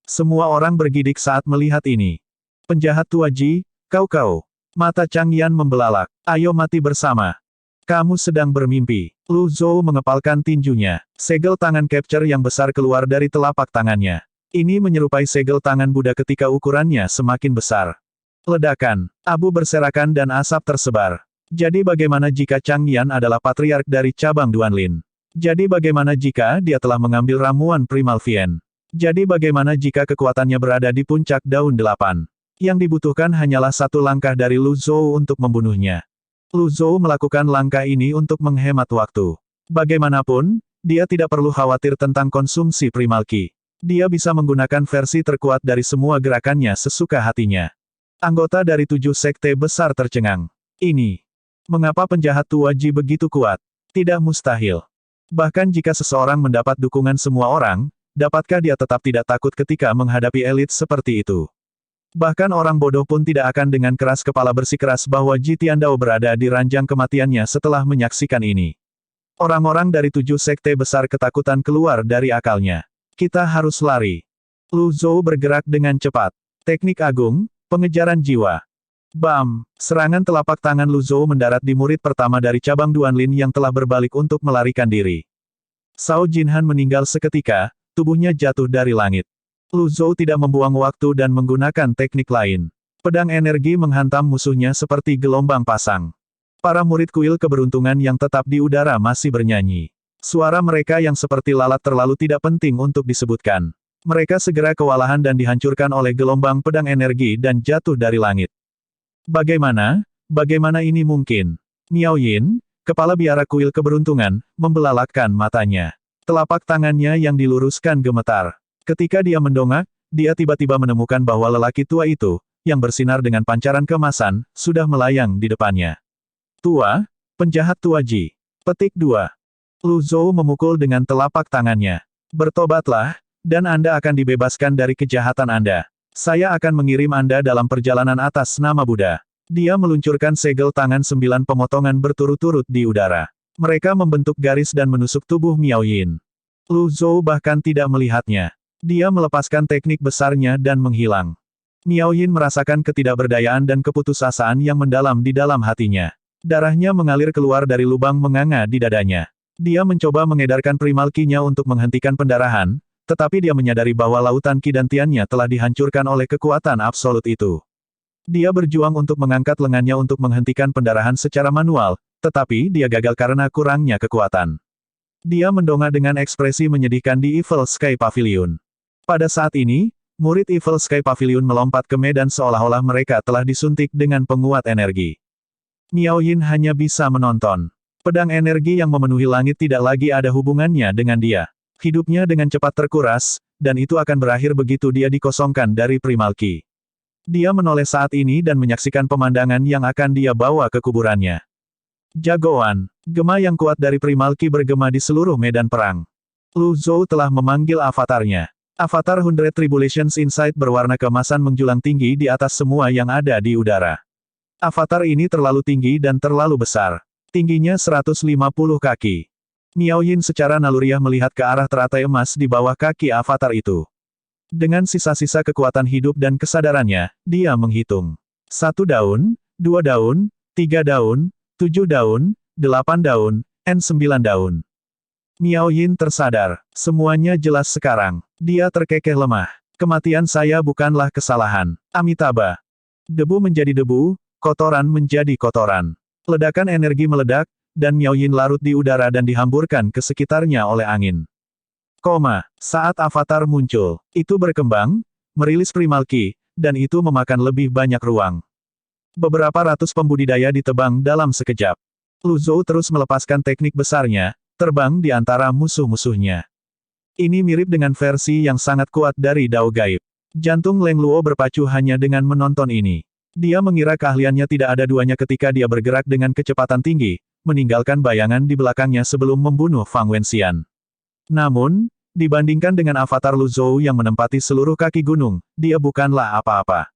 Semua orang bergidik saat melihat ini. Penjahat tua Ji, kau. Mata Chang Yan membelalak. Ayo mati bersama. Kamu sedang bermimpi. Lu Zhou mengepalkan tinjunya. Segel tangan capture yang besar keluar dari telapak tangannya. Ini menyerupai segel tangan Buddha ketika ukurannya semakin besar. Ledakan, abu berserakan dan asap tersebar. Jadi bagaimana jika Chang Yan adalah patriark dari cabang Duanlin? Jadi bagaimana jika dia telah mengambil ramuan Primal Vien? Jadi bagaimana jika kekuatannya berada di puncak daun 8? Yang dibutuhkan hanyalah satu langkah dari Lu Zhou untuk membunuhnya. Lu Zhou melakukan langkah ini untuk menghemat waktu. Bagaimanapun, dia tidak perlu khawatir tentang konsumsi Primal Ki. Dia bisa menggunakan versi terkuat dari semua gerakannya sesuka hatinya. Anggota dari 7 sekte besar tercengang. Ini. Mengapa penjahat tua Ji begitu kuat? Tidak mustahil. Bahkan jika seseorang mendapat dukungan semua orang, dapatkah dia tetap tidak takut ketika menghadapi elit seperti itu? Bahkan orang bodoh pun tidak akan dengan keras kepala bersikeras bahwa Ji Tiandao berada di ranjang kematiannya setelah menyaksikan ini. Orang-orang dari 7 sekte besar ketakutan keluar dari akalnya. Kita harus lari. Lu Zhou bergerak dengan cepat. Teknik agung, pengejaran jiwa. Bam! Serangan telapak tangan Lu Zhou mendarat di murid pertama dari cabang Duanlin yang telah berbalik untuk melarikan diri. Cao Jinhan meninggal seketika, tubuhnya jatuh dari langit. Lu Zhou tidak membuang waktu dan menggunakan teknik lain. Pedang energi menghantam musuhnya seperti gelombang pasang. Para murid kuil keberuntungan yang tetap di udara masih bernyanyi. Suara mereka yang seperti lalat terlalu tidak penting untuk disebutkan. Mereka segera kewalahan dan dihancurkan oleh gelombang pedang energi dan jatuh dari langit. Bagaimana? Bagaimana ini mungkin? Miao Yin, kepala biara kuil keberuntungan, membelalakkan matanya. Telapak tangannya yang diluruskan gemetar. Ketika dia mendongak, dia tiba-tiba menemukan bahwa lelaki tua itu, yang bersinar dengan pancaran keemasan, sudah melayang di depannya. Tua, penjahat tua Ji. Petik 2. Lu Zhou memukul dengan telapak tangannya. Bertobatlah, dan Anda akan dibebaskan dari kejahatan Anda. Saya akan mengirim Anda dalam perjalanan atas nama Buddha. Dia meluncurkan segel tangan 9 pemotongan berturut-turut di udara. Mereka membentuk garis dan menusuk tubuh Miao Yin. Lu Zhou bahkan tidak melihatnya. Dia melepaskan teknik besarnya dan menghilang. Miao Yin merasakan ketidakberdayaan dan keputusasaan yang mendalam di dalam hatinya. Darahnya mengalir keluar dari lubang menganga di dadanya. Dia mencoba mengedarkan primal ki-nya untuk menghentikan pendarahan, tetapi dia menyadari bahwa lautan ki dan tiannya telah dihancurkan oleh kekuatan absolut itu. Dia berjuang untuk mengangkat lengannya untuk menghentikan pendarahan secara manual, tetapi dia gagal karena kurangnya kekuatan. Dia mendongak dengan ekspresi menyedihkan di Evil Sky Pavilion. Pada saat ini, murid Evil Sky Pavilion melompat ke medan seolah-olah mereka telah disuntik dengan penguat energi. Miao Yin hanya bisa menonton. Pedang energi yang memenuhi langit tidak lagi ada hubungannya dengan dia. Hidupnya dengan cepat terkuras, dan itu akan berakhir begitu dia dikosongkan dari primal ki. Dia menoleh saat ini dan menyaksikan pemandangan yang akan dia bawa ke kuburannya. Jagoan, gema yang kuat dari primal ki bergema di seluruh medan perang. Lu Zhou telah memanggil avatarnya. Avatar 100 Tribulations Insight berwarna keemasan menjulang tinggi di atas semua yang ada di udara. Avatar ini terlalu tinggi dan terlalu besar. Tingginya 150 kaki. Miao Yin secara naluriah melihat ke arah teratai emas di bawah kaki avatar itu. Dengan sisa-sisa kekuatan hidup dan kesadarannya, dia menghitung. 1 daun, 2 daun, 3 daun, 7 daun, 8 daun, dan 9 daun. Miao Yin tersadar. Semuanya jelas sekarang. Dia terkekeh lemah. Kematian saya bukanlah kesalahan. Amitabha. Debu menjadi debu, kotoran menjadi kotoran. Ledakan energi meledak, dan Miao Yin larut di udara dan dihamburkan ke sekitarnya oleh angin. Saat avatar muncul, itu berkembang, merilis primal ki, dan itu memakan lebih banyak ruang. Beberapa ratus pembudidaya ditebang dalam sekejap. Lu Zhou terus melepaskan teknik besarnya, terbang di antara musuh-musuhnya. Ini mirip dengan versi yang sangat kuat dari Dao Gaib. Jantung Leng Luo berpacu hanya dengan menonton ini. Dia mengira keahliannya tidak ada duanya ketika dia bergerak dengan kecepatan tinggi, meninggalkan bayangan di belakangnya sebelum membunuh Fang Wenxian. Namun, dibandingkan dengan avatar Lu Zhou yang menempati seluruh kaki gunung, dia bukanlah apa-apa.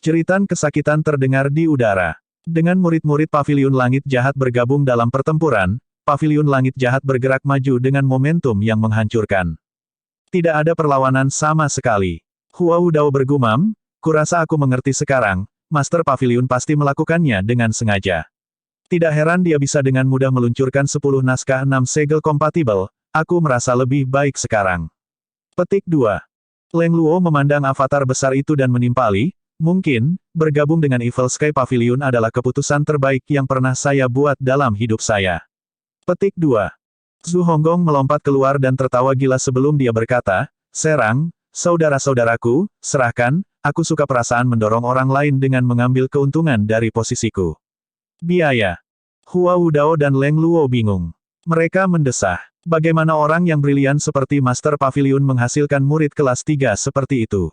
Jeritan kesakitan terdengar di udara. Dengan murid-murid Paviliun Langit Jahat bergabung dalam pertempuran, Paviliun Langit Jahat bergerak maju dengan momentum yang menghancurkan. Tidak ada perlawanan sama sekali. Hua Wudao bergumam, kurasa aku mengerti sekarang, Master Paviliun pasti melakukannya dengan sengaja. Tidak heran dia bisa dengan mudah meluncurkan 10 naskah 6 segel kompatibel, aku merasa lebih baik sekarang. Petik 2. Leng Luo memandang avatar besar itu dan menimpali, mungkin, bergabung dengan Evil Sky Pavilion adalah keputusan terbaik yang pernah saya buat dalam hidup saya. Petik 2. Zhu Honggong melompat keluar dan tertawa gila sebelum dia berkata, serang, saudara-saudaraku, serahkan, aku suka perasaan mendorong orang lain dengan mengambil keuntungan dari posisiku. Biaya. Hua Wudao dan Leng Luo bingung. Mereka mendesah. Bagaimana orang yang brilian seperti Master Pavilion menghasilkan murid kelas 3 seperti itu?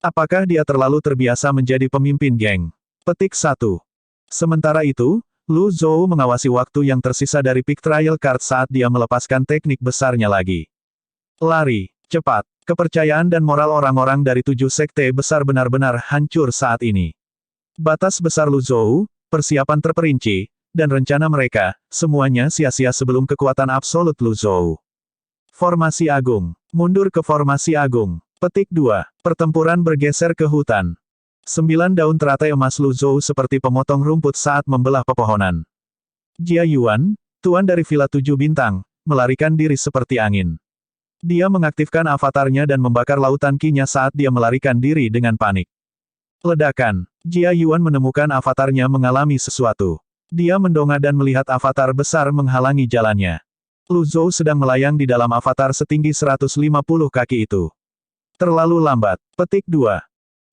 Apakah dia terlalu terbiasa menjadi pemimpin geng? Petik 1. Sementara itu, Lu Zhou mengawasi waktu yang tersisa dari Pick Trial Card saat dia melepaskan teknik besarnya lagi. Lari, cepat. Kepercayaan dan moral orang-orang dari 7 sekte besar benar-benar hancur saat ini. Batas besar Luzhou, persiapan terperinci, dan rencana mereka, semuanya sia-sia sebelum kekuatan absolut Luzhou. Formasi Agung. Mundur ke Formasi Agung. Petik 2. Pertempuran bergeser ke hutan. 9 daun teratai emas Luzhou seperti pemotong rumput saat membelah pepohonan. Jia Yuan, tuan dari Villa 7 Bintang, melarikan diri seperti angin. Dia mengaktifkan avatarnya dan membakar lautan ki-nya saat dia melarikan diri dengan panik. Ledakan. Jia Yuan menemukan avatarnya mengalami sesuatu. Dia mendongak dan melihat avatar besar menghalangi jalannya. Luzhou sedang melayang di dalam avatar setinggi 150 kaki itu. Terlalu lambat. Petik 2.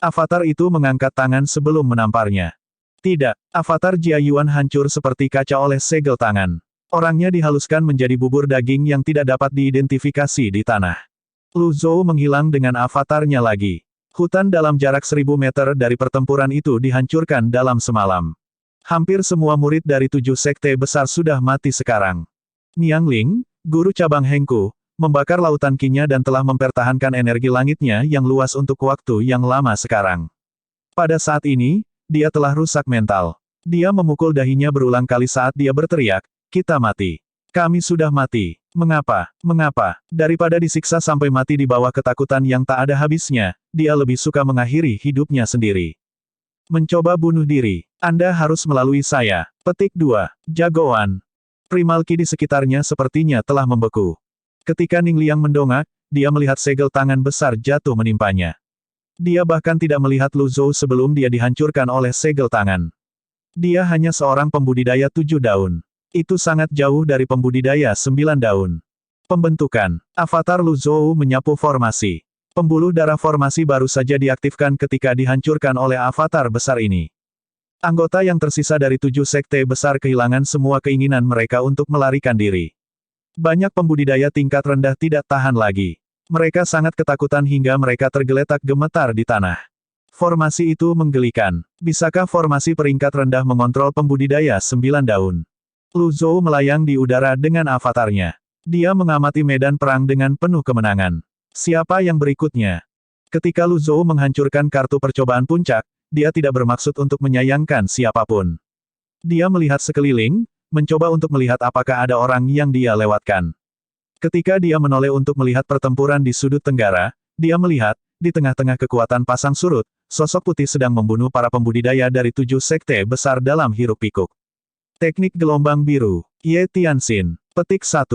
Avatar itu mengangkat tangan sebelum menamparnya. Tidak, avatar Jia Yuan hancur seperti kaca oleh segel tangan. Orangnya dihaluskan menjadi bubur daging yang tidak dapat diidentifikasi di tanah. Luzhou menghilang dengan avatarnya lagi. Hutan dalam jarak 1000 meter dari pertempuran itu dihancurkan dalam semalam. Hampir semua murid dari 7 sekte besar sudah mati sekarang. Niang Ling, guru cabang Hengku, membakar lautan ki-nya dan telah mempertahankan energi langitnya yang luas untuk waktu yang lama sekarang. Pada saat ini, dia telah rusak mental. Dia memukul dahinya berulang kali saat dia berteriak, "Kita mati. Kami sudah mati. Mengapa? Mengapa?" Daripada disiksa sampai mati di bawah ketakutan yang tak ada habisnya, dia lebih suka mengakhiri hidupnya sendiri. Mencoba bunuh diri. Anda harus melalui saya. Petik 2. Jagoan. Primal ki di sekitarnya sepertinya telah membeku. Ketika Ning Liang mendongak, dia melihat segel tangan besar jatuh menimpanya. Dia bahkan tidak melihat Luzhou sebelum dia dihancurkan oleh segel tangan. Dia hanya seorang pembudidaya 7 daun. Itu sangat jauh dari pembudidaya 9 daun. Pembentukan. Avatar Luzhou menyapu formasi. Pembuluh darah formasi baru saja diaktifkan ketika dihancurkan oleh avatar besar ini. Anggota yang tersisa dari 7 sekte besar kehilangan semua keinginan mereka untuk melarikan diri. Banyak pembudidaya tingkat rendah tidak tahan lagi. Mereka sangat ketakutan hingga mereka tergeletak gemetar di tanah. Formasi itu menggelikan. Bisakah formasi peringkat rendah mengontrol pembudidaya 9 daun? Luzhou melayang di udara dengan avatarnya. Dia mengamati medan perang dengan penuh kemenangan. Siapa yang berikutnya? Ketika Luzhou menghancurkan kartu percobaan puncak, dia tidak bermaksud untuk menyayangkan siapapun. Dia melihat sekeliling, mencoba untuk melihat apakah ada orang yang dia lewatkan. Ketika dia menoleh untuk melihat pertempuran di sudut tenggara, dia melihat, di tengah-tengah kekuatan pasang surut, sosok putih sedang membunuh para pembudidaya dari 7 sekte besar dalam hiruk-pikuk. Teknik gelombang biru. Ye Tianxin. Petik 1.